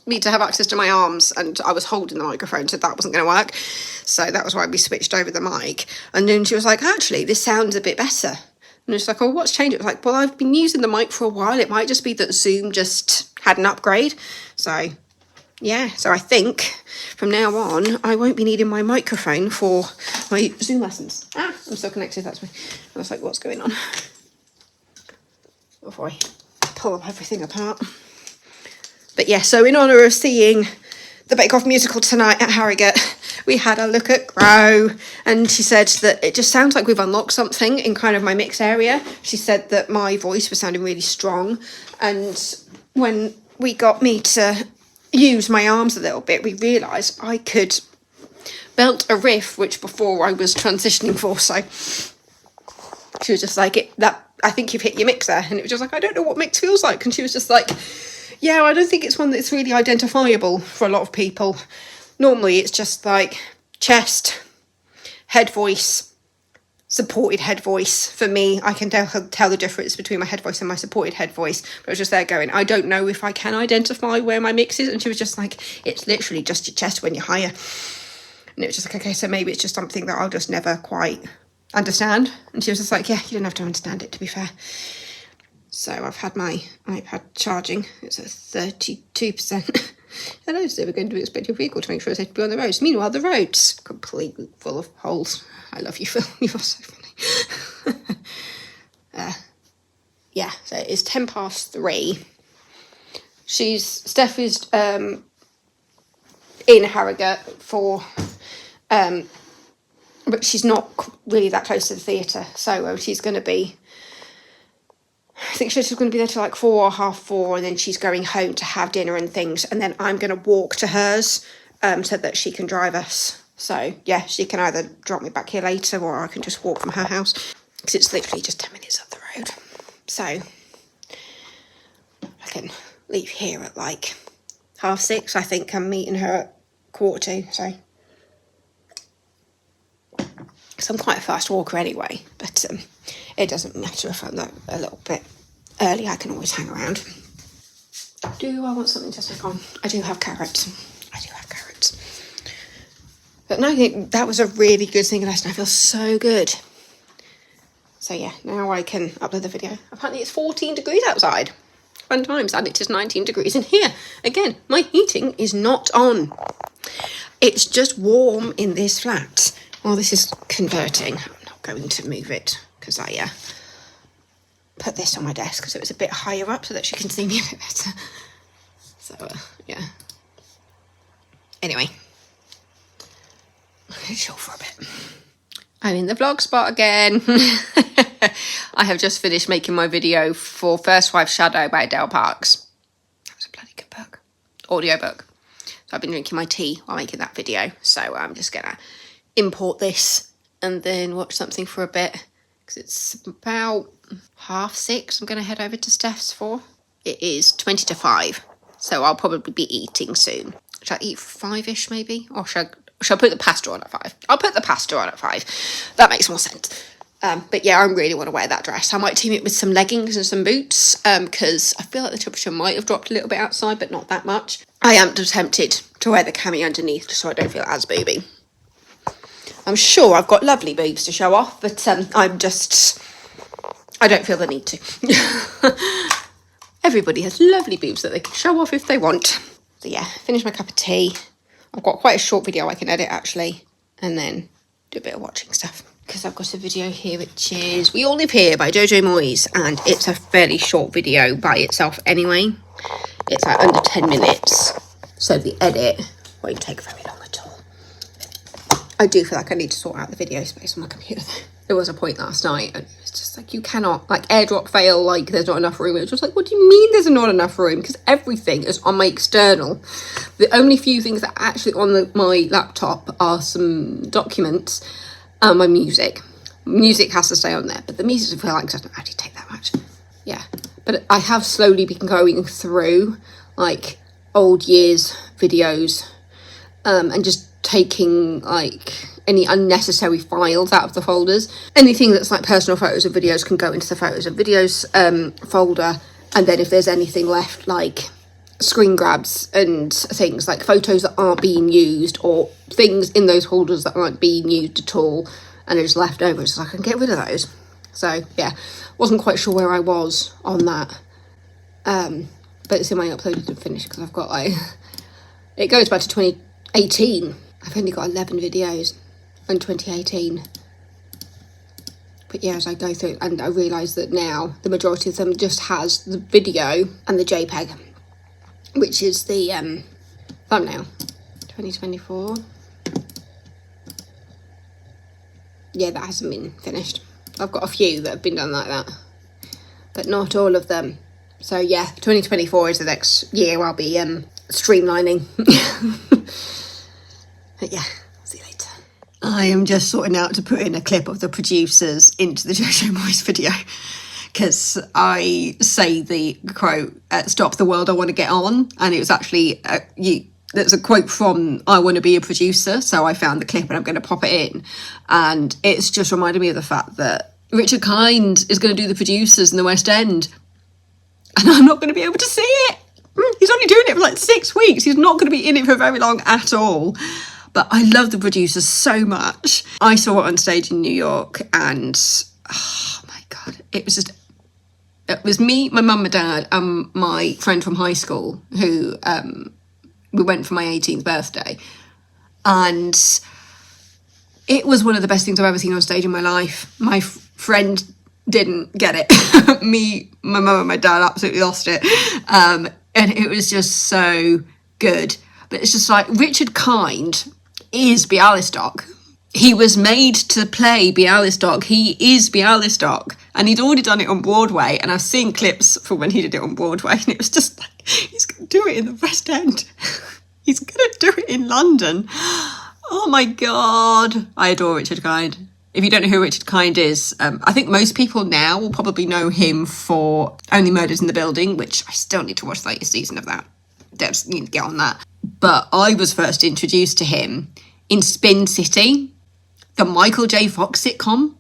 me to have access to my arms, and I was holding the microphone, so that wasn't going to work. So that was why we switched over the mic. And then she was like, actually, this sounds a bit better And it's like, oh, what's changed? It was like, well, I've been using the mic for a while. It might just be that Zoom just had an upgrade. So, yeah. So I think from now on, I won't be needing my microphone for my Zoom lessons. I'm still connected. That's me. I was like, what's going on? Before I pull everything apart. But yeah, so in honour of seeing the Bake Off musical tonight at Harrogate, we had a look at Grow, and she said that it just sounds like we've unlocked something in kind of my mix area. She said that my voice was sounding really strong, and when we got me to use my arms a little bit, we realised I could belt a riff, which before I was transitioning for. So she was just like, I think you've hit your mix there. And it was just like, I don't know what mix feels like. And she was just like, yeah, I don't think it's one that's really identifiable for a lot of people. Normally it's just like chest, head voice, supported head voice. For me, I can tell the difference between my head voice and my supported head voice. But I was just there going, I don't know if I can identify where my mix is. And she was just like, it's literally just your chest when you're higher. And it was just like, okay, so maybe it's just something that I'll just never quite understand. And she was just like, yeah, you don't have to understand it, to be fair. So I've had my iPad charging. It's at 32%. Hello, so we're going to inspect your vehicle to make sure it's safe to be on the roads. Meanwhile, the roads completely full of holes. I love you, Phil. You are so funny. Yeah, so it's 3:10. Steph is in Harrogate for but she's not really that close to the theatre, so she's going to be, I think she's going to be there till like 4 or 4:30, and then she's going home to have dinner and things, and then I'm going to walk to hers so that she can drive us. So yeah, she can either drop me back here later, or I can just walk from her house, because it's literally just 10 minutes up the road. So I can leave here at like 6:30. I think I'm meeting her at 2:45, so I'm quite a fast walker anyway, but it doesn't matter if I'm a little bit early. I can always hang around. Do I want something to stick on? I do have carrots. But no, that was a really good singing lesson. I feel so good. So yeah, now I can upload the video. Apparently it's 14 degrees outside. Fun times. And it is 19 degrees in here. Again, my heating is not on. It's just warm in this flat. Well, this is converting. I'm not going to move it because I put this on my desk so it's a bit higher up so that she can see me a bit better. So, yeah. Anyway. I'm going to chill for a bit. I'm in the vlog spot again. I have just finished making my video for First Wife Shadow by Adele Parks. That was a bloody good book. Audiobook. So I've been drinking my tea while making that video. So I'm just going to import this and then watch something for a bit, because it's about 6:30. I'm going to head over to Steph's for. It is 5:20, so I'll probably be eating soon. Should I eat 5ish maybe, or should I put the pasta on at 5? I'll put the pasta on at 5. That makes more sense. But yeah, I really want to wear that dress. I might team it with some leggings and some boots, because I feel like the temperature might have dropped a little bit outside, but not that much. I am tempted to wear the cami underneath just so I don't feel as booby. I'm sure I've got lovely boobs to show off, but I don't feel the need to. Everybody has lovely boobs that they can show off if they want. So yeah, finish my cup of tea. I've got quite a short video I can edit actually, and then do a bit of watching stuff. Because I've got a video here which is We All Live Here by Jojo Moyes, and it's a fairly short video by itself anyway. It's like under 10 minutes, so the edit won't take very long at all. I do feel like I need to sort out the video space on my computer though. There was a point last night and it's just like, you cannot, like, AirDrop fail, like there's not enough room. It was just like, what do you mean there's not enough room? Because everything is on my external. The only few things that are actually on my laptop are some documents and my music. Music has to stay on there, but the music, I feel like, doesn't actually take that much. Yeah, but I have slowly been going through like old years videos and just taking like any unnecessary files out of the folders. Anything that's like personal photos and videos can go into the photos and videos folder, and then if there's anything left, like screen grabs and things like photos that aren't being used or things in those folders that aren't being used at all and are just left over, so I can get rid of those. So yeah, wasn't quite sure where I was on that. But it's in my uploaded and finished because I've got like, it goes back to 2018. I've only got 11 videos in 2018. But yeah, as I go through, and I realise that now the majority of them just has the video and the JPEG, which is the thumbnail. 2024. Yeah, that hasn't been finished. I've got a few that have been done like that, but not all of them. So yeah, 2024 is the next year I'll be streamlining. But yeah, I'll see you later. I am just sorting out to put in a clip of the producers into the Jojo Moyes video, because I say the quote, "Stop the world, I want to get on," and it was actually there's a quote from I Want to Be a Producer, so I found the clip and I'm going to pop it in, and it's just reminded me of the fact that Richard Kind is going to do the producers in the West End, and I'm not going to be able to see it. He's only doing it for like 6 weeks. He's not going to be in it for very long at all. But I love the producers so much. I saw it on stage in New York, and oh my God, it was me, my mum, my dad, and my friend from high school who we went for my 18th birthday. And it was one of the best things I've ever seen on stage in my life. My friend didn't get it. Me, my mum and my dad absolutely lost it. And it was just so good. But it's just like, Richard Kind is Bialystok. He was made to play Bialystok. He is Bialystok. And he'd already done it on Broadway. And I've seen clips from when he did it on Broadway. And it was just like, he's going to do it in the West End. He's going to do it in London. Oh my God. I adore Richard Kind. If you don't know who Richard Kind is, I think most people now will probably know him for Only Murders in the Building, which I still need to watch the latest season of that. Debs need to get on that. But I was first introduced to him in Spin City, the Michael J. Fox sitcom.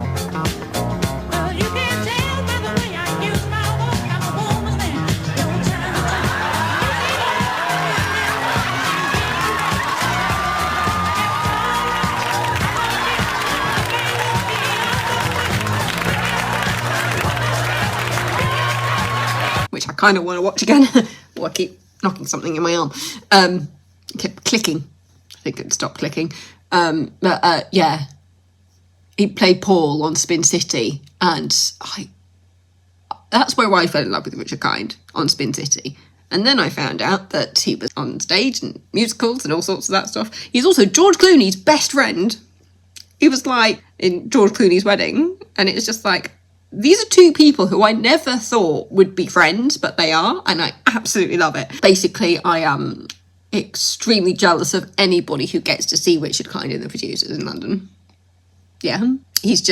Which I kind of want to watch again. Well, I keep knocking something in my arm. Kept clicking. I think it stopped clicking. Yeah. He played Paul on Spin City, and that's where I fell in love with Richard Kind, on Spin City. And then I found out that he was on stage and musicals and all sorts of that stuff. He's also George Clooney's best friend. He was like in George Clooney's wedding, and it was just like, these are two people who I never thought would be friends, but they are, and I absolutely love it. Basically, I am extremely jealous of anybody who gets to see Richard Kind in the producers in London. Yeah, he is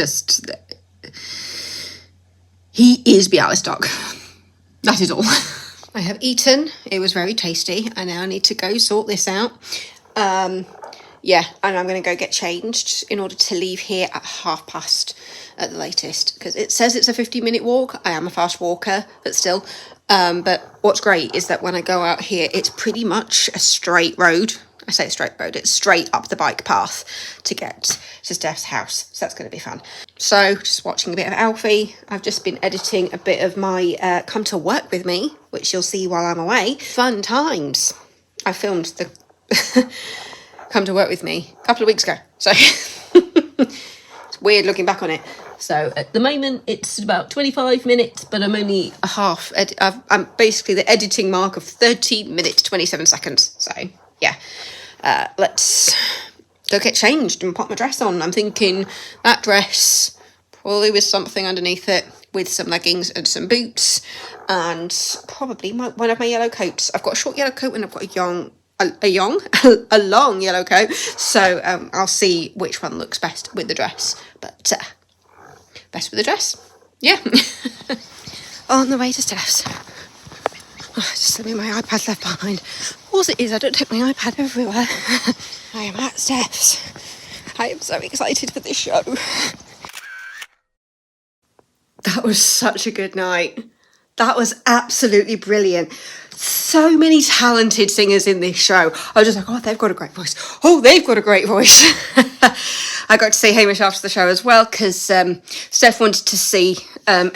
Bialystok. That is all. I have eaten. It was very tasty. I now need to go sort this out. Yeah, and I'm going to go get changed in order to leave here at past at the latest, because it says it's a 15-minute walk. I am a fast walker, but still. But what's great is that when I go out here, it's pretty much a straight road. I say a straight road, it's straight up the bike path to get to Steph's house. So that's going to be fun. So just watching a bit of Alfie. I've just been editing a bit of my Come to Work With Me, which you'll see while I'm away. Fun times. I filmed the Come to Work With Me a couple of weeks ago. So it's weird looking back on it. So at the moment it's about 25 minutes, but I'm only a half. I'm basically the editing mark of 13 minutes, 27 seconds. So yeah, let's go get changed and put my dress on. I'm thinking that dress probably with something underneath it, with some leggings and some boots, and probably one of my yellow coats. I've got a short yellow coat and I've got a long yellow coat. So I'll see which one looks best with the dress. But best with the dress. Yeah. On the way to Steph's. Just leaving my iPad left behind. All it is, I don't take my iPad everywhere. I am at Steph's. I am so excited for this show. That was such a good night. That was absolutely brilliant. so many talented singers in this show. I was just like, oh, they've got a great voice. Oh, they've got a great voice. I got to see Hamish after the show as well because Steph wanted to see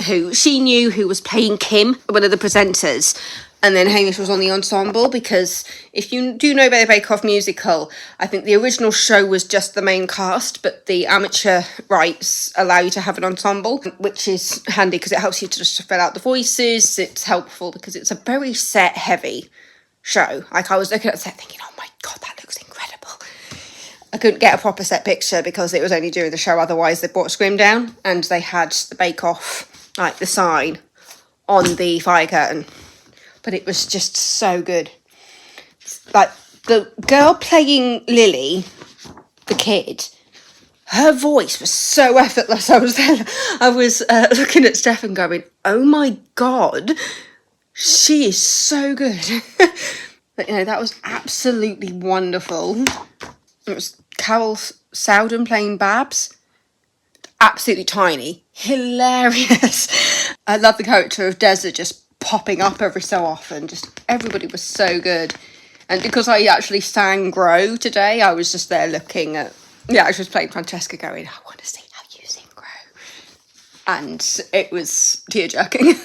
who she knew who was playing Kim, one of the presenters. And then Hamish was on the ensemble because if you do know about the Bake Off musical, I think the original show was just the main cast, but the amateur rights allow you to have an ensemble, which is handy because it helps you to just fill out the voices. It's helpful because it's a very set heavy show. Like I was looking at the set thinking, oh my God, that looks incredible. I couldn't get a proper set picture because it was only during the show. Otherwise they brought a screen down and they had the Bake Off, like the sign on the fire curtain. But it was just so good. Like, the girl playing Lily, the kid, her voice was so effortless. I was looking at Steph and going, oh my God, she is so good. But, that was absolutely wonderful. It was Carol Sowden playing Babs. Absolutely tiny. Hilarious. I love the character of Deza just popping up every so often. Just everybody was so good. And because I actually sang Grow today, I was just there looking at I was just playing Francesca going, I want to see how you sing Grow. And it was tear-jerking.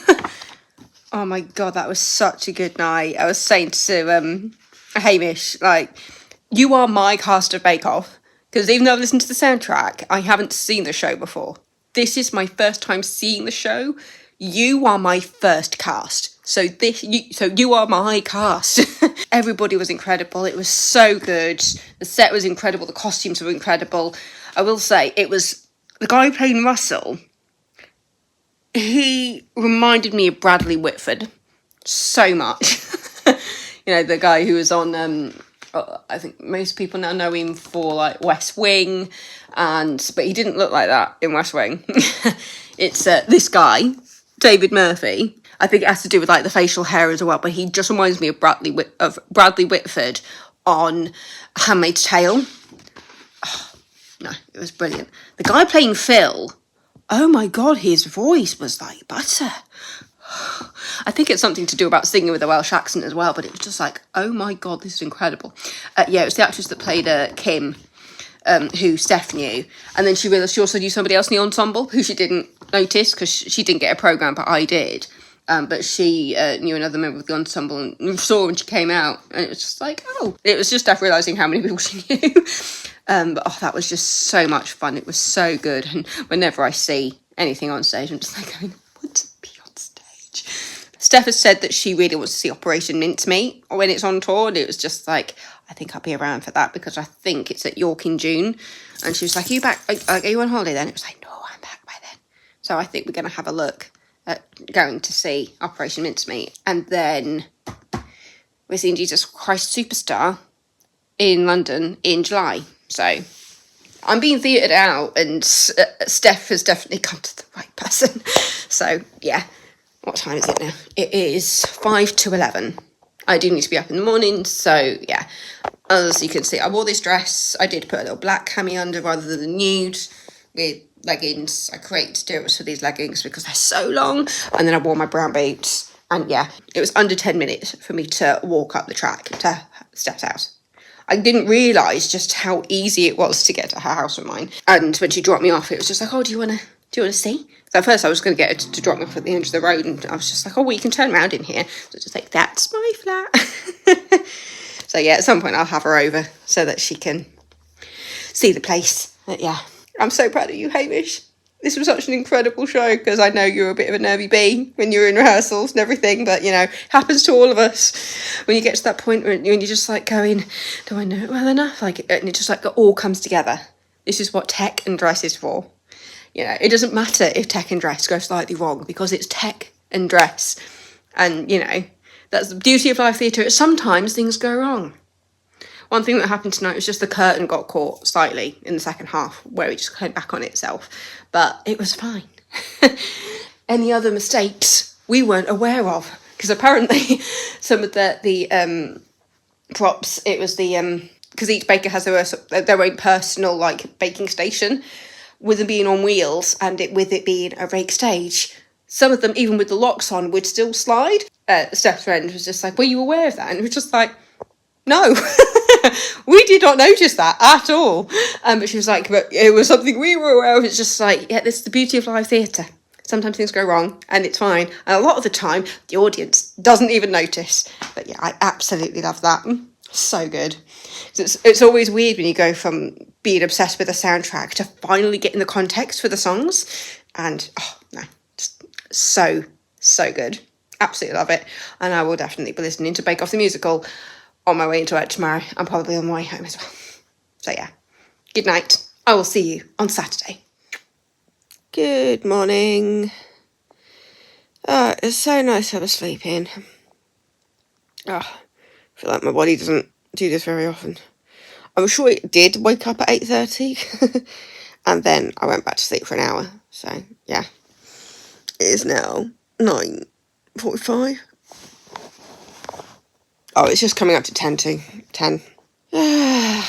Oh my God, that was such a good night. I was saying to Hamish, like, you are my cast of Bake Off. Because even though I've listened to the soundtrack, I haven't seen the show before. This is my first time seeing the show. You are my first cast. So you are my cast. Everybody was incredible. It was so good. The set was incredible. The costumes were incredible. I will say, it was the guy playing Russell. He reminded me of Bradley Whitford so much. The guy who was on, I think most people now know him for like West Wing, but he didn't look like that in West Wing. It's this guy, David Murphy. I think it has to do with like the facial hair as well, but he just reminds me of Bradley Whitford on Handmaid's Tale. Oh, no, it was brilliant. The guy playing Phil, oh my God, his voice was like butter. I think it's something to do about singing with a Welsh accent as well, but it was just like, oh my God, this is incredible. It was the actress that played Kim, who Steph knew, and then she realised she also knew somebody else in the ensemble who she didn't notice because she didn't get a programme, but I did. But she knew another member of the ensemble and saw when she came out, and it was just like, oh. It was just Steph realising how many people she knew. But that was just so much fun. It was so good, and whenever I see anything on stage, I'm just like, I want to be on stage. Steph has said that she really wants to see Operation Mincemeat when it's on tour, and it was just like, I think I'll be around for that because I think it's at York in June. And she was like, are you back? Are you on holiday then? It was like, no, I'm back by then. So I think we're going to have a look at going to see Operation Mincemeat. And then we're seeing Jesus Christ Superstar in London in July. So I'm being theatred out, and Steph has definitely come to the right person. So, yeah. What time is it now? It is 5 to 11. I do need to be up in the morning, so, yeah. As you can see, I wore this dress. I did put a little black cami under rather than the nude with leggings. I created stirrups for these leggings because they're so long. And then I wore my brown boots. And, yeah, it was under 10 minutes for me to walk up the track to Steph's house. I didn't realise just how easy it was to get to her house with mine. And when she dropped me off, it was just like, oh, do you want to see? So at first I was going to get her to drop me off at the end of the road, and I was just like, oh, well, you can turn around in here. So just like, that's my flat. So yeah, at some point I'll have her over so that she can see the place. But yeah, I'm so proud of you, Hamish. This was such an incredible show because I know you're a bit of a nervy bee when you're in rehearsals and everything, but, happens to all of us when you get to that point when you're just like going, do I know it well enough? Like, and it just like it all comes together. This is what tech and dress is for. It doesn't matter if tech and dress go slightly wrong because it's tech and dress. And, that's the beauty of live theatre. Sometimes things go wrong. One thing that happened tonight was just the curtain got caught slightly in the second half where it just came back on itself. But it was fine. Any other mistakes we weren't aware of? Because apparently some of the props, it was because each baker has their own personal, baking station, with them being on wheels and with it being a rake stage. Some of them, even with the locks on, would still slide. Steph's friend was just like, were you aware of that? And we're just like, no, we did not notice that at all. But she was like, but it was something we were aware of. It's just like, yeah, this is the beauty of live theatre. Sometimes things go wrong and it's fine. And a lot of the time, the audience doesn't even notice. But yeah, I absolutely love that. So good. It's always weird when you go from being obsessed with a soundtrack to finally getting the context for the songs. And, oh, no, just so good. Absolutely love it. And I will definitely be listening to Bake Off the Musical on my way into work tomorrow. I'm probably on my way home as well. So yeah, good night. I will see you on Saturday. Good morning. Oh, it's so nice to have a sleep in. Oh, I feel like my body doesn't do this very often. I'm sure it did wake up at 8:30 and then I went back to sleep for an hour. So yeah, it is now 9:45. Oh, it's just coming up to 10 to 10. I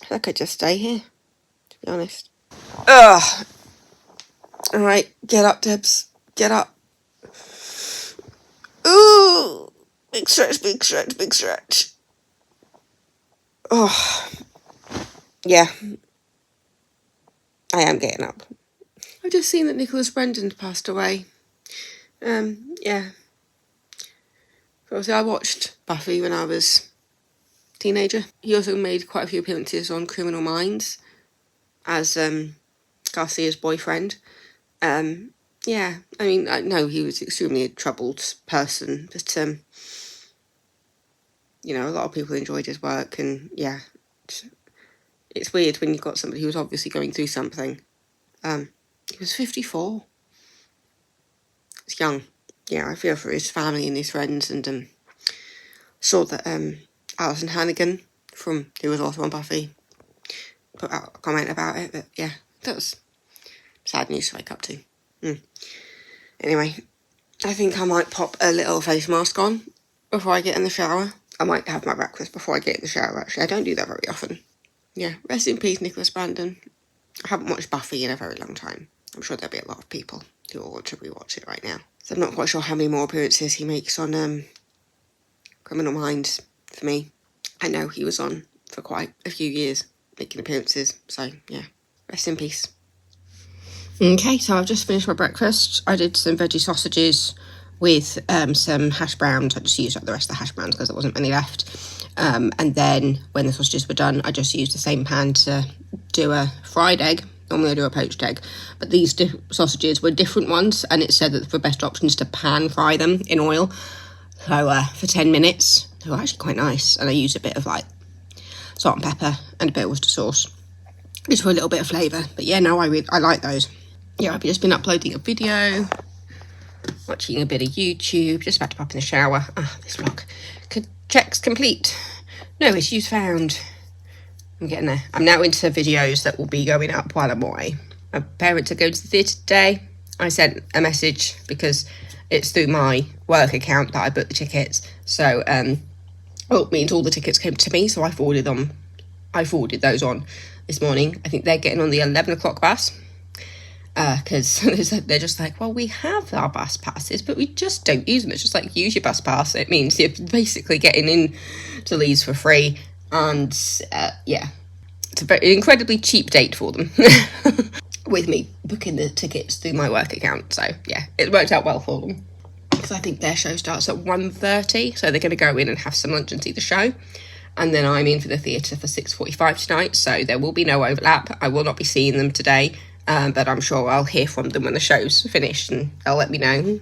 feel like I just stay here, to be honest. Ugh. Alright, get up, Debs. Get up. Ooh. Big stretch, big stretch, big stretch. Oh. Yeah. I am getting up. I've just seen that Nicholas Brendan passed away. Yeah. Obviously, I watched Buffy when I was a teenager. He also made quite a few appearances on Criminal Minds as Garcia's boyfriend. Yeah, I mean, I know he was extremely a troubled person, but, you know, a lot of people enjoyed his work, and, yeah, it's weird when you've got somebody who's obviously going through something. He was 54. It's young. Yeah, I feel for his family and his friends, and saw that Alison Hannigan, who was also on Buffy, put out a comment about it, but yeah, that was sad news to wake up to. Anyway, I think I might pop a little face mask on before I get in the shower. I might have my breakfast before I get in the shower, actually. I don't do that very often. Yeah, rest in peace, Nicholas Brandon. I haven't watched Buffy in a very long time. I'm sure there'll be a lot of people who will want to rewatch it right now. So I'm not quite sure how many more appearances he makes on Criminal Minds for me. I know he was on for quite a few years, making appearances. So, yeah, rest in peace. Okay, so I've just finished my breakfast. I did some veggie sausages with some hash browns. I just used up the rest of the hash browns because there wasn't many left. And then when the sausages were done, I just used the same pan to do a fried egg. Normally I do a poached egg, but these sausages were different ones, and it said that the best option is to pan fry them in oil. So for 10 minutes, they were actually quite nice. And I used a bit of like salt and pepper and a bit of Worcester sauce, just for a little bit of flavour. But yeah, no, I like those. Yeah, I've just been uploading a video, watching a bit of YouTube, just about to pop in the shower. This vlog. Checks complete. No issues found. I'm getting there. I'm now into videos that will be going up while I'm away. My parents are going to the theatre today. I sent a message because it's through my work account that I booked the tickets. So, it means all the tickets came to me, so I forwarded those on this morning. I think they're getting on the 11 o'clock bus. Because they're just like, well, we have our bus passes, but we just don't use them. It's just like, use your bus pass. It means you're basically getting in to Leeds for free. And, yeah, it's an incredibly cheap date for them. With me booking the tickets through my work account. So, yeah, it worked out well for them. Because I think their show starts at 1:30. So they're going to go in and have some lunch and see the show. And then I'm in for the theatre for 6:45 tonight. So there will be no overlap. I will not be seeing them today. But I'm sure I'll hear from them when the show's finished, and they'll let me know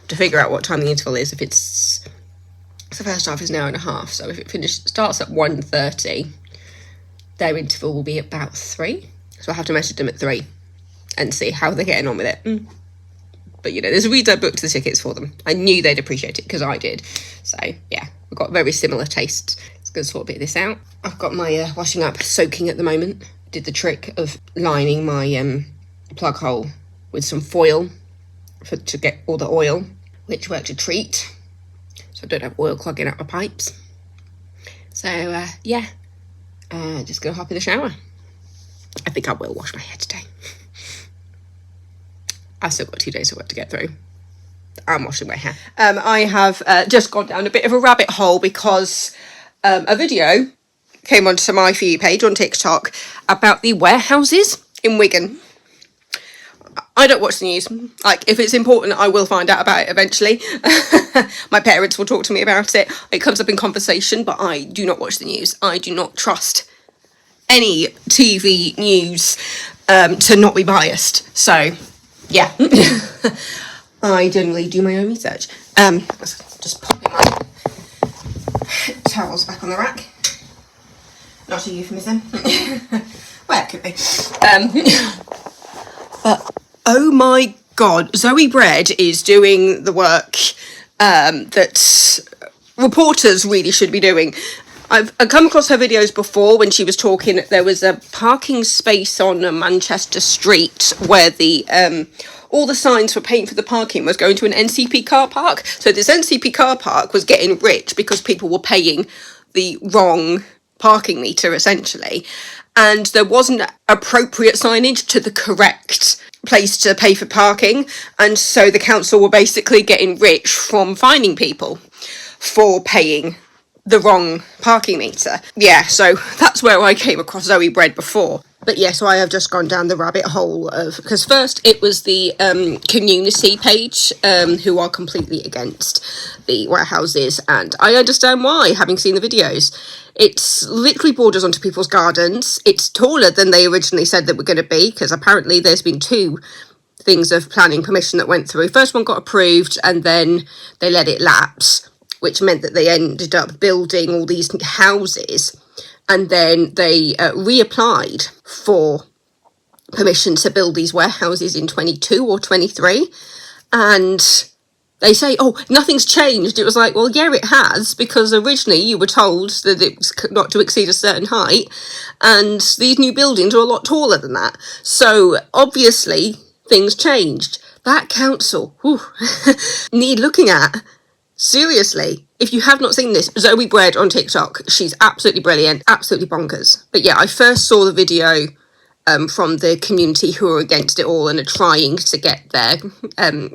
to figure out what time the interval is. If it's the first half is an hour and a half, so if it starts at 1:30, their interval will be about 3. So I'll have to message them at 3 and see how they're getting on with it. But, you know, there's a reason I booked the tickets for them. I knew they'd appreciate it because I did. So, yeah, we've got very similar tastes. It's going to sort a bit of this out. I've got my washing up soaking at the moment. Did the trick of lining my plug hole with some foil to get all the oil, which worked a treat, so I don't have oil clogging up my pipes. So yeah, just gonna hop in the shower. I think I will wash my hair today. I've still got 2 days of work to get through. I'm washing my hair. I have just gone down a bit of a rabbit hole because a video came onto my For You page on TikTok about the warehouses in Wigan. I don't watch the news. Like, if it's important, I will find out about it eventually. My parents will talk to me about it. It comes up in conversation, but I do not watch the news. I do not trust any TV news to not be biased. So, yeah. I generally do my own research. Just popping my towels back on the rack. Not a euphemism. Well, it could be. But oh my god, Zoe Bread is doing the work that reporters really should be doing. I've come across her videos before when she was talking. There was a parking space on a Manchester street where all the signs for paying for the parking was going to an NCP car park. So this NCP car park was getting rich because people were paying the wrong parking meter, essentially. And there wasn't appropriate signage to the correct place to pay for parking. And so the council were basically getting rich from fining people for paying the wrong parking meter. Yeah, so that's where I came across Zoe Bread before. But yeah, so I have just gone down the rabbit hole of, because first it was the community page who are completely against the warehouses, and I understand why, having seen the videos. It's literally borders onto people's gardens. It's taller than they originally said they were going to be, because apparently there's been 2 things of planning permission that went through. First one got approved and then they let it lapse, which meant that they ended up building all these houses, and then they reapplied for permission to build these warehouses in 22 or 23, and they say, oh, nothing's changed. It was like, well, yeah, it has, because originally you were told that it was not to exceed a certain height, and these new buildings are a lot taller than that. So obviously things changed. That council, need looking at. Seriously, if you have not seen this, Zoe Bread on TikTok, she's absolutely brilliant, absolutely bonkers. But yeah, I first saw the video from the community who are against it all and are trying to get their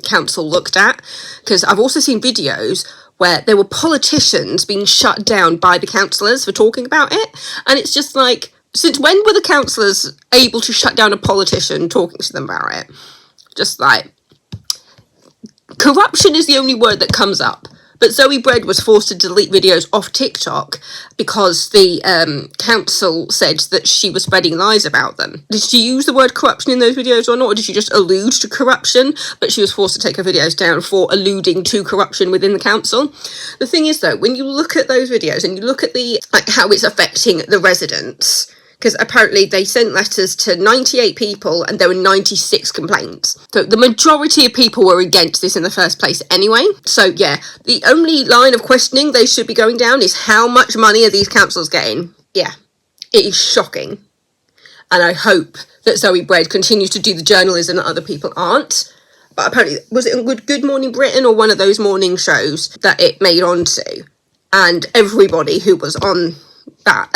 council looked at. Because I've also seen videos where there were politicians being shut down by the councillors for talking about it. And it's just like, since when were the councillors able to shut down a politician talking to them about it? Just like, corruption is the only word that comes up. But Zoe Bread was forced to delete videos off TikTok because the council said that she was spreading lies about them. Did she use the word corruption in those videos or not? Or did she just allude to corruption? But she was forced to take her videos down for alluding to corruption within the council. The thing is, though, when you look at those videos and you look at the how it's affecting the residents, because apparently they sent letters to 98 people and there were 96 complaints. So the majority of people were against this in the first place anyway. So yeah, the only line of questioning they should be going down is how much money are these councils getting? Yeah, it is shocking. And I hope that Zoe Bread continues to do the journalism that other people aren't. But apparently, was it on Good Morning Britain or one of those morning shows that it made onto? And everybody who was on that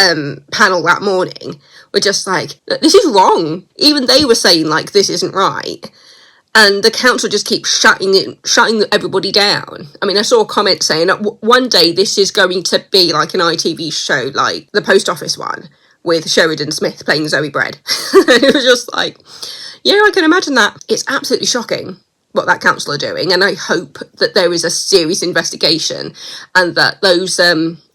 panel that morning were just like, this is wrong. Even they were saying, like, this isn't right. And the council just keeps shutting everybody down. I mean, I saw a comment saying that one day this is going to be like an ITV show, like the Post Office one, with Sheridan Smith playing Zoe Bread. And it was just like, yeah, I can imagine that. It's absolutely shocking what that council are doing. And I hope that there is a serious investigation and that those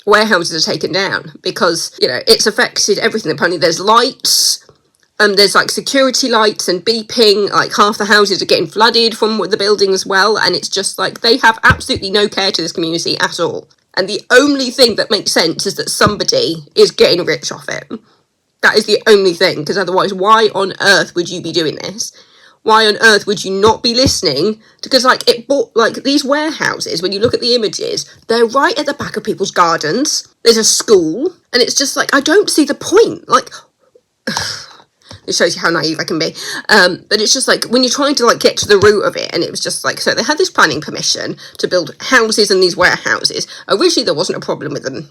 warehouses are taken down, because, you know, it's affected everything. Apparently there's lights, there's like security lights and beeping, like half the houses are getting flooded from the building as well, and it's just like they have absolutely no care to this community at all. And the only thing that makes sense is that somebody is getting rich off it. That is the only thing, because otherwise why on earth would you be doing this? Why on earth would you not be listening? Because, like, these warehouses, when you look at the images, they're right at the back of people's gardens. There's a school, and it's just like, I don't see the point. Like, it shows you how naive I can be. But it's just like, when you're trying to, like, get to the root of it, and it was just like, so they had this planning permission to build houses in these warehouses. Originally, there wasn't a problem with them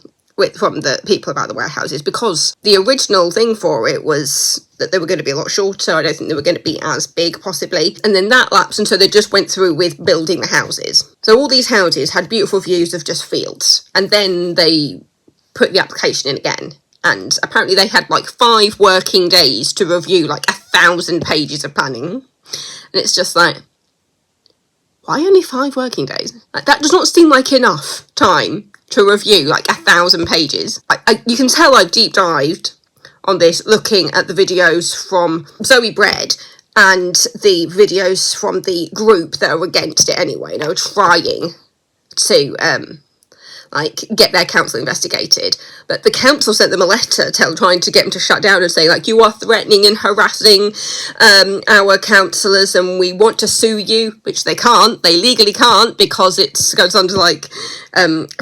from the people about the warehouses, because the original thing for it was that they were going to be a lot shorter. I don't think they were going to be as big, possibly. And then that lapsed, and so they just went through with building the houses. So all these houses had beautiful views of just fields. And then they put the application in again. And apparently they had like 5 working days to review like 1,000 pages of planning. And it's just like, why only 5 working days? Like, that does not seem like enough time to review like 1,000 pages. You can tell I've deep dived on this, looking at the videos from Zoe Bread and the videos from the group that are against it anyway. They were trying to get their council investigated, but the council sent them a letter trying to get them to shut down and say, like, you are threatening and harassing our councillors and we want to sue you, which they can't. They legally can't, because it goes under like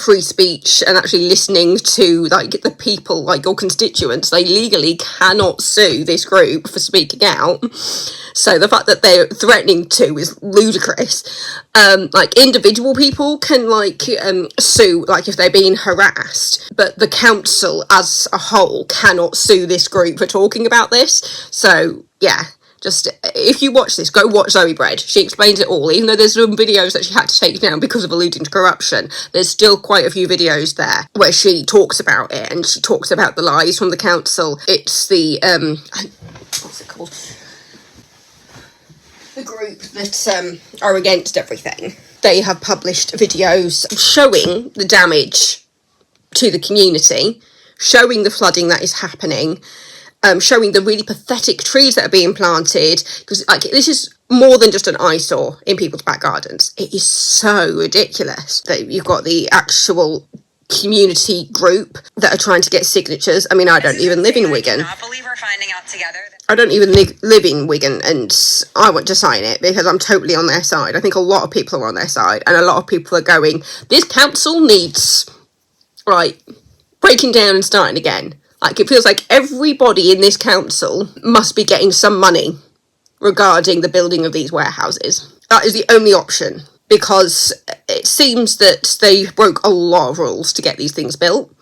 free speech and actually listening to like the people, like your constituents. They legally cannot sue this group for speaking out. So the fact that they're threatening to is ludicrous. Like, individual people can sue, like, if they're being harassed, but the council as a whole cannot sue this group for talking about this. So yeah, just, if you watch this, go watch Zoe Bread. She explains it all. Even though there's some videos that she had to take down because of alluding to corruption, there's still quite a few videos there where she talks about it, and she talks about the lies from the council. It's the what's it called? The group that are against everything. They have published videos showing the damage to the community, showing the flooding that is happening, showing the really pathetic trees that are being planted, because like, this is more than just an eyesore in people's back gardens. It is so ridiculous that you've got the actual community group that are trying to get signatures. I mean, I don't even live in Wigan. I don't even live in Wigan, and I want to sign it because I'm totally on their side. I think a lot of people are on their side, and a lot of people are going, this council needs, right, breaking down and starting again. Like, it feels like everybody in this council must be getting some money regarding the building of these warehouses. That is the only option, because it seems that they broke a lot of rules to get these things built,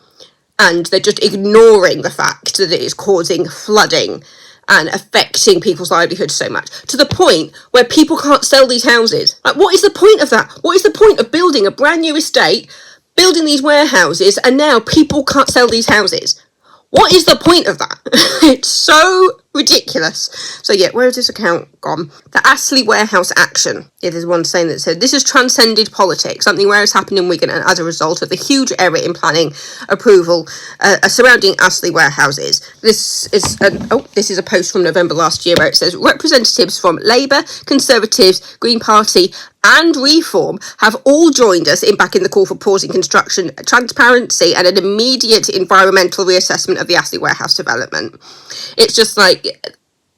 and they're just ignoring the fact that it is causing flooding and affecting people's livelihoods so much, to the point where people can't sell these houses. Like, what is the point of that? What is the point of building a brand new estate, building these warehouses, and now people can't sell these houses? What is the point of that? It's so ridiculous. So yeah, where has this account gone? The Astley Warehouse Action. Yeah, there's one saying that said, this has transcended politics, something rare has happened in Wigan, and as a result of the huge error in planning approval surrounding Astley warehouses. This is a post from November last year where it says, representatives from Labour, Conservatives, Green Party and Reform have all joined us in backing the call for pausing construction, transparency and an immediate environmental reassessment of the Astley warehouse development. It's just like,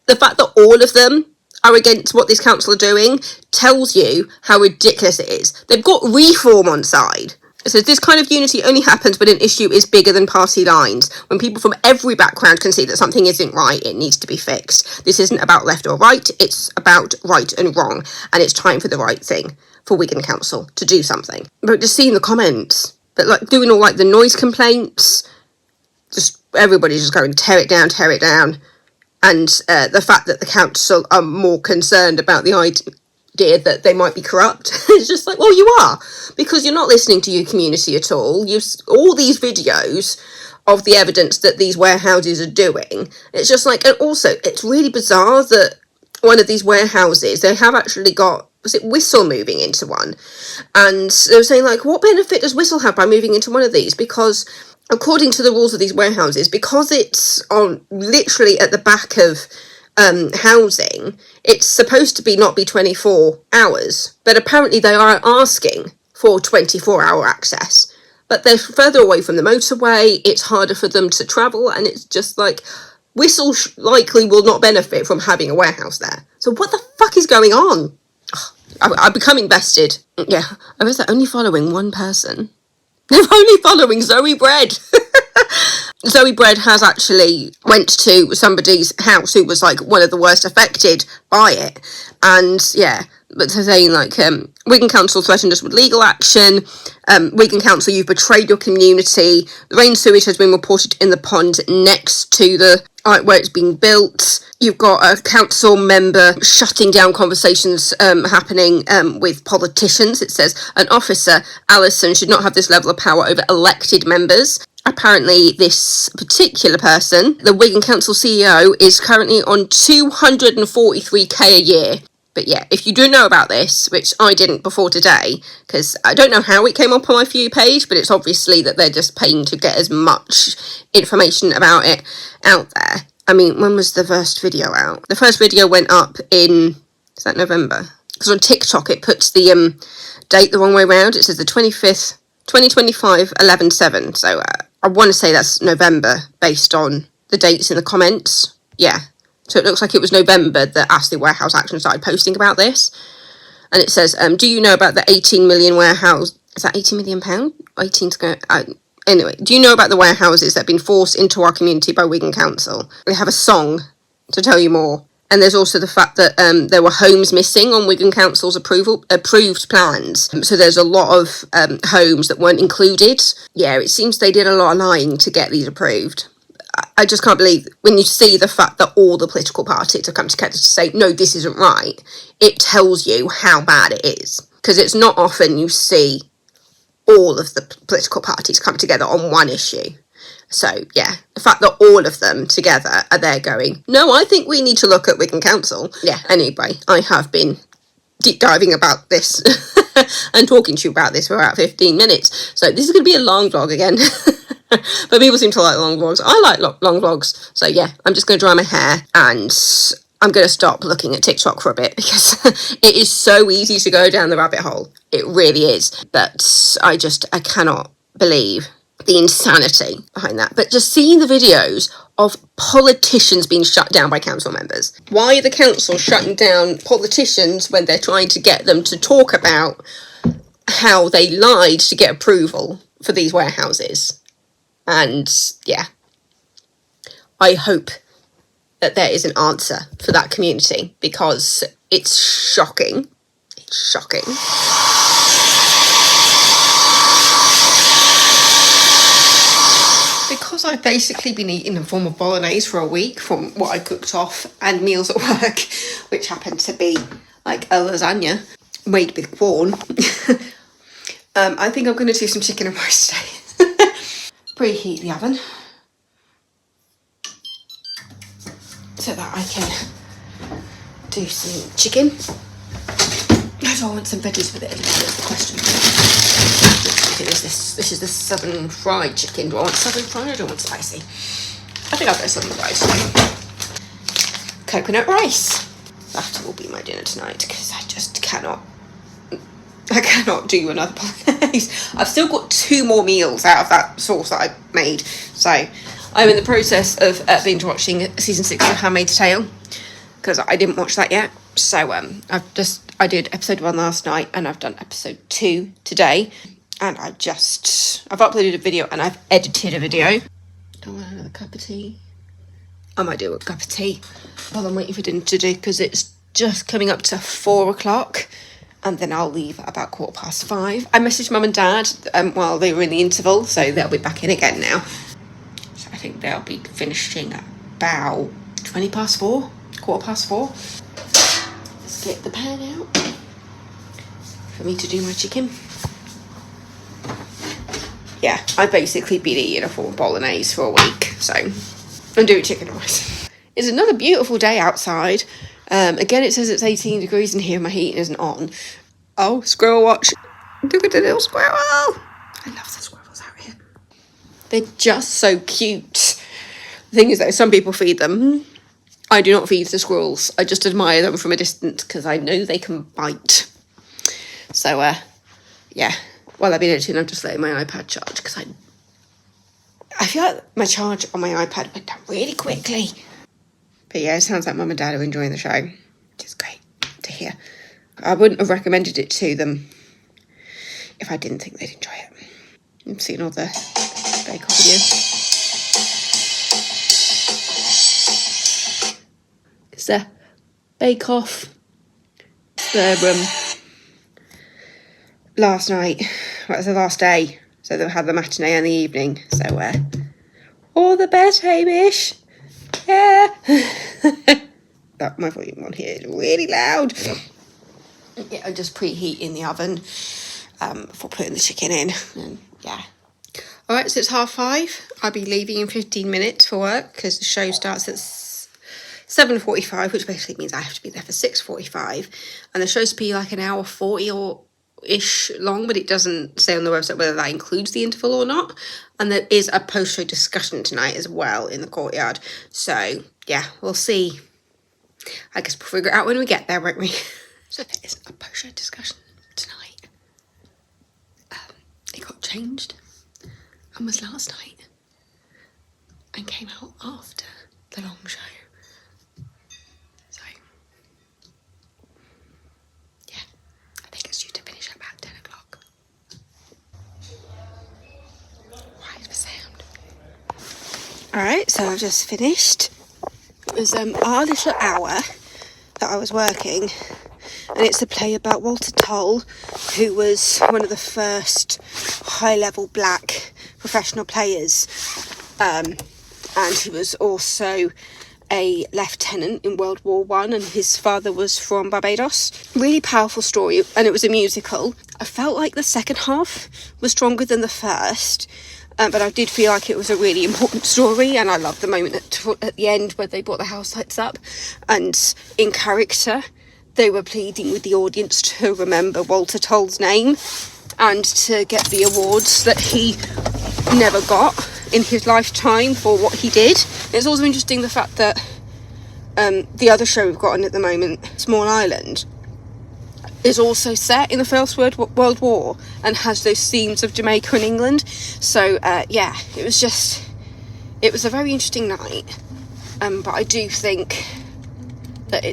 the fact that all of them are against what this council are doing tells you how ridiculous it is. They've got Reform on side. It says, this kind of unity only happens when an issue is bigger than party lines. When people from every background can see that something isn't right, it needs to be fixed. This isn't about left or right, it's about right and wrong. And it's time for the right thing, for Wigan Council to do something. But just seeing the comments, that like doing all like the noise complaints, just everybody's just going, tear it down, tear it down. And the fact that the council are more concerned about the idea that they might be corrupt, it's just like, well, you are, because you're not listening to your community at all. All these videos of the evidence that these warehouses are doing, it's just like, and also it's really bizarre that one of these warehouses, they have actually got, was it Whistle moving into one? And they were saying, like, what benefit does Whistle have by moving into one of these? Because according to the rules of these warehouses, because it's on literally at the back of housing, it's supposed to not be 24 hours, but apparently they are asking for 24-hour access. But they're further away from the motorway, it's harder for them to travel, and it's just like, Whistle likely will not benefit from having a warehouse there. So what the fuck is going on? I'm becoming invested. Yeah, I was only following one person. They're only following Zoe Bread. Zoe Bread has actually went to somebody's house who was like one of the worst affected by it. And yeah, but they're saying like, Wigan Council threatened us with legal action. Wigan Council, you've betrayed your community. The rain sewage has been reported in the pond next to the where it's being built. You've got a council member shutting down conversations happening with politicians. It says an officer, Alison, should not have this level of power over elected members. Apparently, this particular person, the Wigan Council CEO, is currently on 243k a year. But yeah, if you do know about this, which I didn't before today, because I don't know how it came up on my For You page, but it's obviously that they're just paying to get as much information about it out there. I mean, when was the first video out? The first video went up in, is that November? Because on TikTok it puts the date the wrong way around. It says the 25th, 2025, 11/7. So I want to say that's November based on the dates in the comments. Yeah. So it looks like it was November that Astley Warehouse Action started posting about this. And it says, do you know about the 18 million warehouse? Is that 18 million pound? 18 to go. Anyway, do you know about the warehouses that have been forced into our community by Wigan Council? They have a song to tell you more. And there's also the fact that there were homes missing on Wigan Council's approved plans. So there's a lot of homes that weren't included. Yeah, it seems they did a lot of lying to get these approved. I just can't believe when you see the fact that all the political parties have come together to say, no, this isn't right. It tells you how bad it is. Because it's not often you see all of the political parties come together on one issue. So, yeah, the fact that all of them together are there going, no, I think we need to look at Wigan Council. Yeah, anyway, I have been deep diving about this and talking to you about this for about 15 minutes. So this is going to be a long vlog again. But people seem to like long vlogs. I like long vlogs. So yeah, I'm just going to dry my hair and I'm going to stop looking at TikTok for a bit because it is so easy to go down the rabbit hole. It really is. But I cannot believe the insanity behind that. But just seeing the videos of politicians being shut down by council members. Why are the council shutting down politicians when they're trying to get them to talk about how they lied to get approval for these warehouses? And yeah, I hope that there is an answer for that community because it's shocking. It's shocking. Because I've basically been eating a form of bolognese for a week from what I cooked off and meals at work, which happened to be like a lasagna made with corn. I think I'm going to do some chicken and rice today. Preheat the oven so that I can do some chicken. I don't want some veggies with it as well, is the question. Which chicken is this? This is the southern fried chicken. Do I want southern fried or do I want spicy? I think I'll go southern fried. Coconut rice. That will be my dinner tonight because I just cannot do another bolognese. I've still got 2 more meals out of that sauce that I made. So I'm in the process of binge watching season 6 of Handmaid's Tale because I didn't watch that yet. So I did episode 1 last night and I've done episode 2 today. And I've uploaded a video and I've edited a video. Don't want another cup of tea. I might do a cup of tea while I'm waiting for dinner to do because it's just coming up to 4 o'clock. And then I'll leave at about 5:15. I messaged Mum and Dad while they were in the interval, so they'll be back in again now. So I think they'll be finishing at about 4:20, 4:15. Let's get the pan out for me to do my chicken. Yeah, I've basically been eating a full bolognese for a week, so I'm doing chicken and rice. It's another beautiful day outside. Again, it says it's 18 degrees in here. My heating isn't on. Oh, squirrel watch. Look at the little squirrel. I love the squirrels out here. They're just so cute. The thing is, though, some people feed them. I do not feed the squirrels. I just admire them from a distance because I know they can bite. So, yeah. While I've been editing, I'm just letting my iPad charge because I feel like my charge on my iPad went down really quickly. But yeah, it sounds like Mum and Dad are enjoying the show, which is great to hear. I wouldn't have recommended it to them if I didn't think they'd enjoy it. I've seen all the Bake Off video. It's the Bake Off their last night. Well, it was the last day, so they had the matinee and the evening. So all the best, Hamish. Yeah. My volume on here is really loud. Yeah, I just preheat in the oven before putting the chicken in. And yeah. All right, so it's 5:30. I'll be leaving in 15 minutes for work because the show starts at 7:45, which basically means I have to be there for 6:45. And the show's to be like an hour 40 or ish long, but it doesn't say on the website whether that includes the interval or not. And there is a post-show discussion tonight as well in the courtyard. So yeah, we'll see. I guess we'll figure it out when we get there, won't we? So there is a post-show discussion tonight. It got changed and was last night and came out after the long show. So yeah, I think it's due to finish at about 10 o'clock. Why is the sound? Alright, so I've just finished. It was our little hour that I was working, and it's a play about Walter Tull, who was one of the first high-level black professional players, and he was also a lieutenant in World War One, and his father was from Barbados. Really powerful story, and it was a musical. I felt like the second half was stronger than the first, but I did feel like it was a really important story, and I loved the moment at the end where they brought the house lights up, and in character they were pleading with the audience to remember Walter Tull's name and to get the awards that he never got in his lifetime for what he did. It's also interesting the fact that the other show we've got on at the moment, Small Island, is also set in the First World War and has those themes of Jamaica and England. So yeah, it was a very interesting night, but I do think that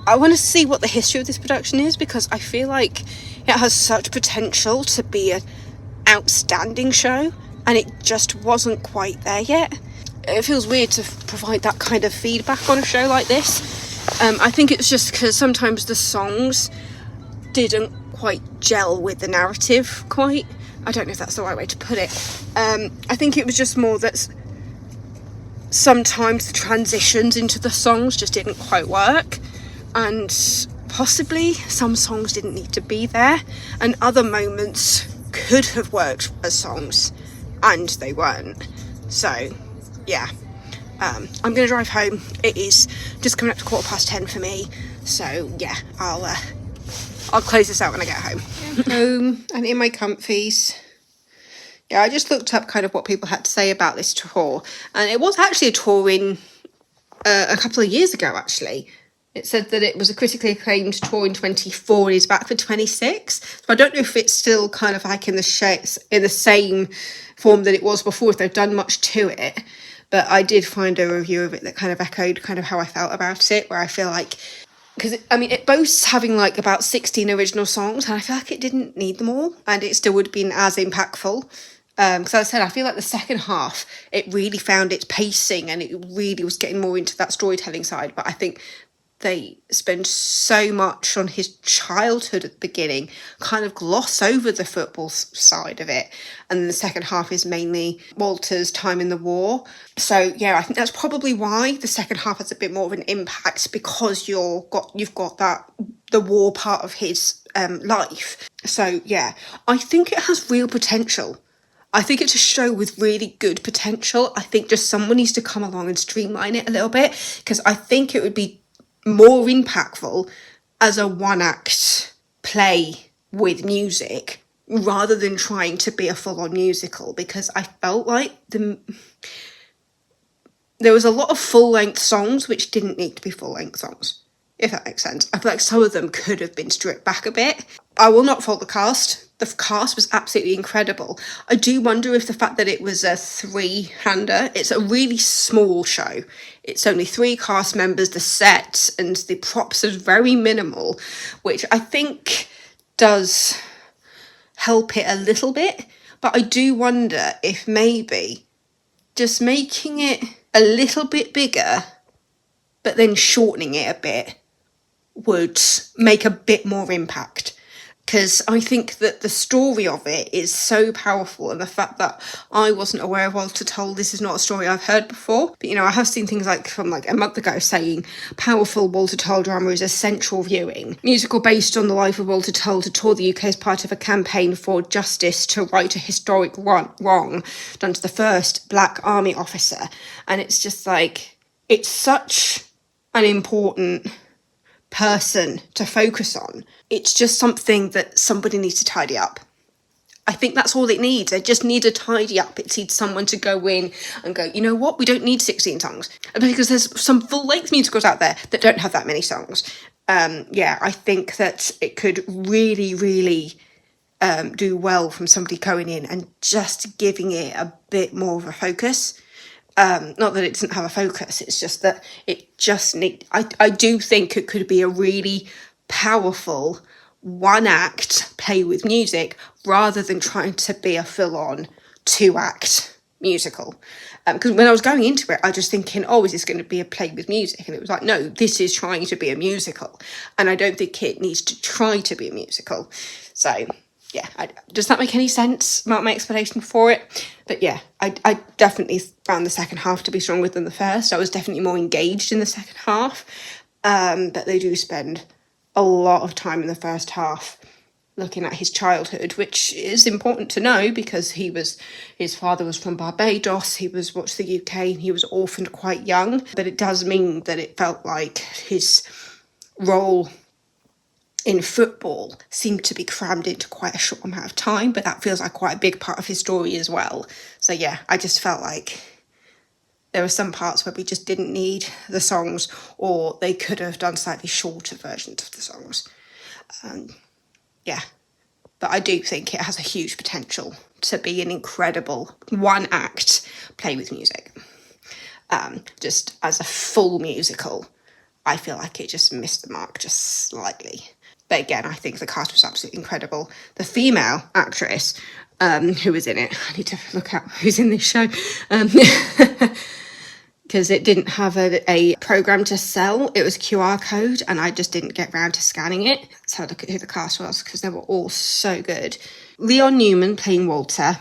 I want to see what the history of this production is, because I feel like it has such potential to be an outstanding show, and it just wasn't quite there yet. It feels weird to provide that kind of feedback on a show like this. I think it's just because sometimes the songs didn't quite gel with the narrative quite. I don't know if that's the right way to put it. I think it was just more that sometimes the transitions into the songs just didn't quite work, and possibly some songs didn't need to be there, and other moments could have worked as songs and they weren't. So yeah, I'm gonna drive home. It is just coming up to 10:15 for me, so yeah, I'll close this out when I get home. Home and in my comfies. Yeah, I just looked up kind of what people had to say about this tour, and it was actually a tour in a couple of years ago, actually. It said that it was a critically acclaimed tour in 24 and is back for 26. So I don't know if it's still kind of like in the same form that it was before, if they've done much to it. But I did find a review of it that kind of echoed kind of how I felt about it, where I feel like, because it boasts having like about 16 original songs, and I feel like it didn't need them all, and it still would have been as impactful. Because as I said, I feel like the second half, it really found its pacing, and it really was getting more into that storytelling side. But I think they spend so much on his childhood at the beginning, kind of gloss over the football side of it, and then the second half is mainly Walter's time in the war. So yeah, I think that's probably why the second half has a bit more of an impact, because you've got that the war part of his life. So yeah, I think it has real potential. I think it's a show with really good potential. I think just someone needs to come along and streamline it a little bit, because I think it would be more impactful as a one-act play with music rather than trying to be a full-on musical, because I felt like there was a lot of full-length songs which didn't need to be full-length songs, if that makes sense. I feel like some of them could have been stripped back a bit. I will not fault the cast. The cast was absolutely incredible. I do wonder if the fact that it was a three-hander, it's a really small show. It's only 3 cast members, the set and the props are very minimal, which I think does help it a little bit. But I do wonder if maybe just making it a little bit bigger, but then shortening it a bit, would make a bit more impact. Because I think that the story of it is so powerful, and the fact that I wasn't aware of Walter Toll, this is not a story I've heard before. But, you know, I have seen things like from like a month ago saying powerful Walter Toll drama is essential viewing. Musical based on the life of Walter Toll to tour the UK as part of a campaign for justice to right a historic wrong done to the first Black Army officer. And it's just like, it's such an important person to focus on. It's just something that somebody needs to tidy up. I think that's all it needs. They just need to tidy up. It needs someone to go in and go, you know what, we don't need 16 songs. Because there's some full-length musicals out there that don't have that many songs. I think that it could really, really do well from somebody going in and just giving it a bit more of a focus. Not that it doesn't have a focus, it's just that it just I do think it could be a really powerful one-act play with music rather than trying to be a full-on two-act musical. Because when I was going into it, I was just thinking, oh, is this going to be a play with music? And it was like, no, this is trying to be a musical. And I don't think it needs to try to be a musical. So... yeah, does that make any sense about my explanation for it? But yeah, I definitely found the second half to be stronger than the first. I was definitely more engaged in the second half. But they do spend a lot of time in the first half looking at his childhood, which is important to know because his father was from Barbados, he was watched the UK, and he was orphaned quite young. But it does mean that it felt like his role in football seemed to be crammed into quite a short amount of time, but that feels like quite a big part of his story as well. So yeah, I just felt like there were some parts where we just didn't need the songs, or they could have done slightly shorter versions of the songs. But I do think it has a huge potential to be an incredible one-act play with music. Just as a full musical, I feel like it just missed the mark just slightly. But again, I think the cast was absolutely incredible. The female actress who was in it, I need to look at who's in this show, because it didn't have a program to sell. It was a QR code, and I just didn't get round to scanning it. Let's have a look at who the cast was, because they were all so good. Leon Newman playing Walter,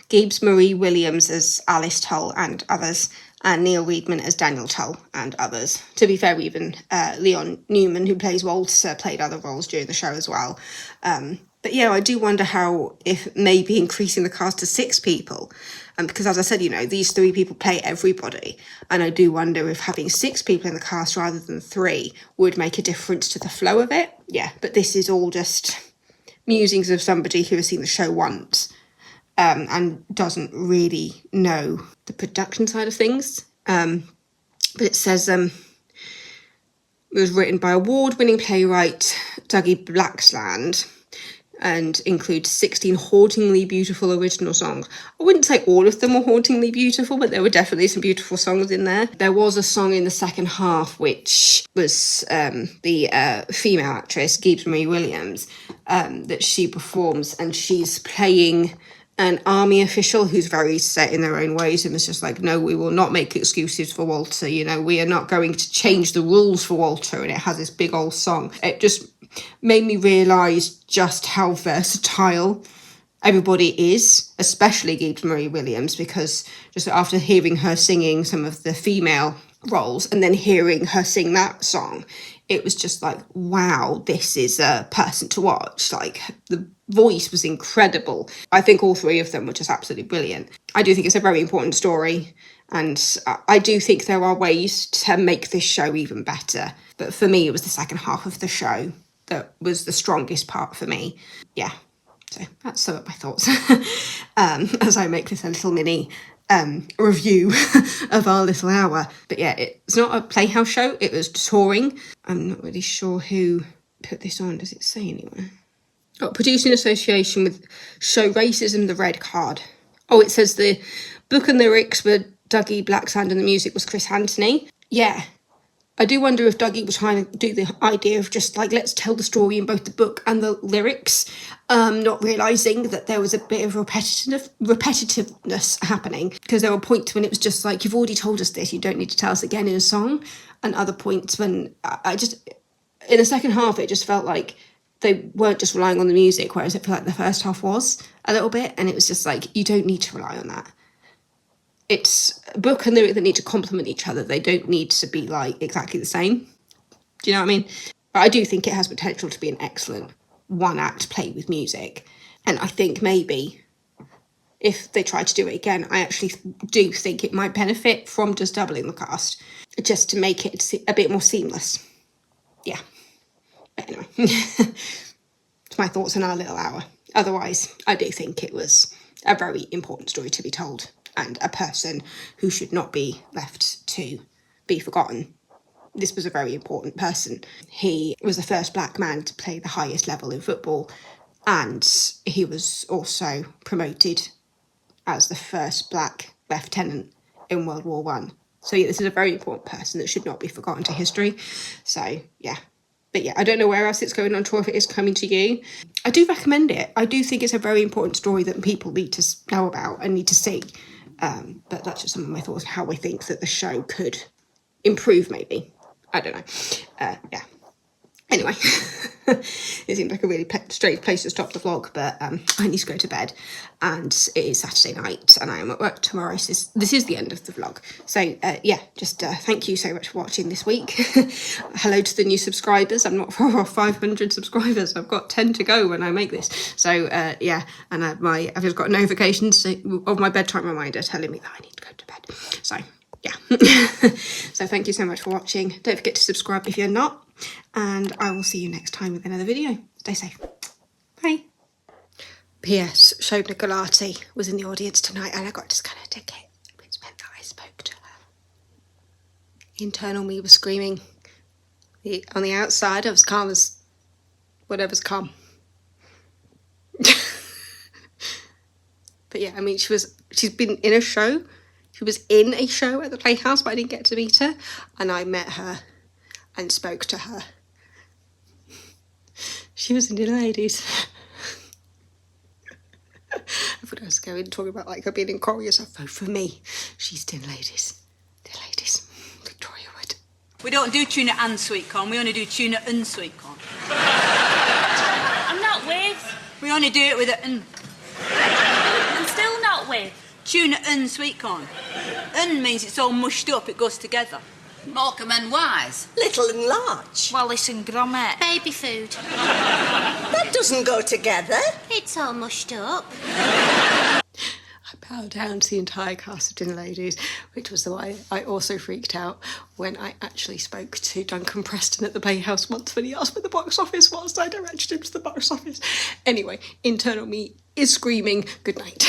Gibbs Marie Williams as Alice Toll and others, and Neil Weedman as Daniel Toll and others. To be fair, even Leon Newman, who plays Walter, played other roles during the show as well. But yeah, I do wonder how, if maybe increasing the cast to 6 people, because as I said, you know, these 3 people play everybody, and I do wonder if having 6 people in the cast rather than 3 would make a difference to the flow of it. Yeah, but this is all just musings of somebody who has seen the show once. And doesn't really know the production side of things. But it says it was written by award-winning playwright Dougie Blacksland and includes 16 hauntingly beautiful original songs. I wouldn't say all of them were hauntingly beautiful, but there were definitely some beautiful songs in there. There was a song in the second half which was the female actress, Gibbs Marie Williams, that she performs, and she's playing an army official who's very set in their own ways and was just like, no, we will not make excuses for Walter, you know, we are not going to change the rules for Walter. And it has this big old song. It just made me realise just how versatile everybody is, especially Gibbs Marie Williams, because just after hearing her singing some of the female roles and then hearing her sing that song, it was just like, wow, this is a person to watch. Like, the voice was incredible. I think all 3 of them were just absolutely brilliant. I do think it's a very important story, and I do think there are ways to make this show even better. But for me, it was the second half of the show that was the strongest part for me. Yeah, so that's some of my thoughts as I make this a little mini review of our little hour. But yeah, it's not a Playhouse show, it was touring. I'm not really sure who put this on. Does it say anywhere? Oh, produced in association with Show Racism, The Red Card. Oh, it says the book and lyrics were Dougie Blacksand and the music was Chris Anthony. Yeah, I do wonder if Dougie was trying to do the idea of just like, let's tell the story in both the book and the lyrics, not realising that there was a bit of repetitiveness happening, because there were points when it was just like, you've already told us this, you don't need to tell us again in a song, and other points when in the second half, it just felt like they weren't just relying on the music, whereas I feel like the first half was a little bit, and it was just like, you don't need to rely on that. It's a book and lyric that need to complement each other. They don't need to be like exactly the same. Do you know what I mean? But I do think it has potential to be an excellent one-act play with music. And I think maybe if they try to do it again, I actually do think it might benefit from just doubling the cast, just to make it a bit more seamless. Yeah. But anyway, it's my thoughts on our little hour. Otherwise, I do think it was a very important story to be told, and a person who should not be left to be forgotten. This was a very important person. He was the first black man to play the highest level in football, and he was also promoted as the first black lieutenant in World War One. So yeah, this is a very important person that should not be forgotten to history. So yeah. But yeah, I don't know where else it's going on tour, if it is coming to you. I do recommend it. I do think it's a very important story that people need to know about and need to see. But that's just some of my thoughts on how I think that the show could improve, maybe. I don't know. Yeah. Anyway, it seems like a really strange place to stop the vlog, but I need to go to bed, and it is Saturday night and I am at work tomorrow, so this is the end of the vlog. So yeah, just thank you so much for watching this week. Hello to the new subscribers. I'm not far off 500 subscribers. I've got 10 to go when I make this. So yeah, and I've just got notifications of my bedtime reminder telling me that I need to go to bed. So yeah. So thank you so much for watching. Don't forget to subscribe if you're not, and I will see you next time with another video. Stay safe. Bye. P.S. Show Nicolati was in the audience tonight, and I got to scan her ticket, which meant that I spoke to her. Internal me was screaming. On the outside, I was calm as whatever's calm. But yeah, I mean, she's been in a show. She was in a show at the Playhouse, but I didn't get to meet her. And I met her and spoke to her. She was in Dear Ladies. I thought I was going to talk about like her being in Chorus. I vote for me. She's Dear Ladies. Dear Ladies. Victoria Wood. We don't do tuna and sweet corn. We only do tuna and sweet corn. I'm not with. We only do it with a and. I'm still not with. Tuna and sweet corn. And means it's all mushed up, it goes together. Morecambe and Wise. Little and large. Wallace and Gromit. Baby food. That doesn't go together. It's all mushed up. I bow down to the entire cast of Dinner Ladies, which was the way I also freaked out when I actually spoke to Duncan Preston at the Playhouse once when he asked where the box office was. I directed him to the box office. Anyway, internal me is screaming good night.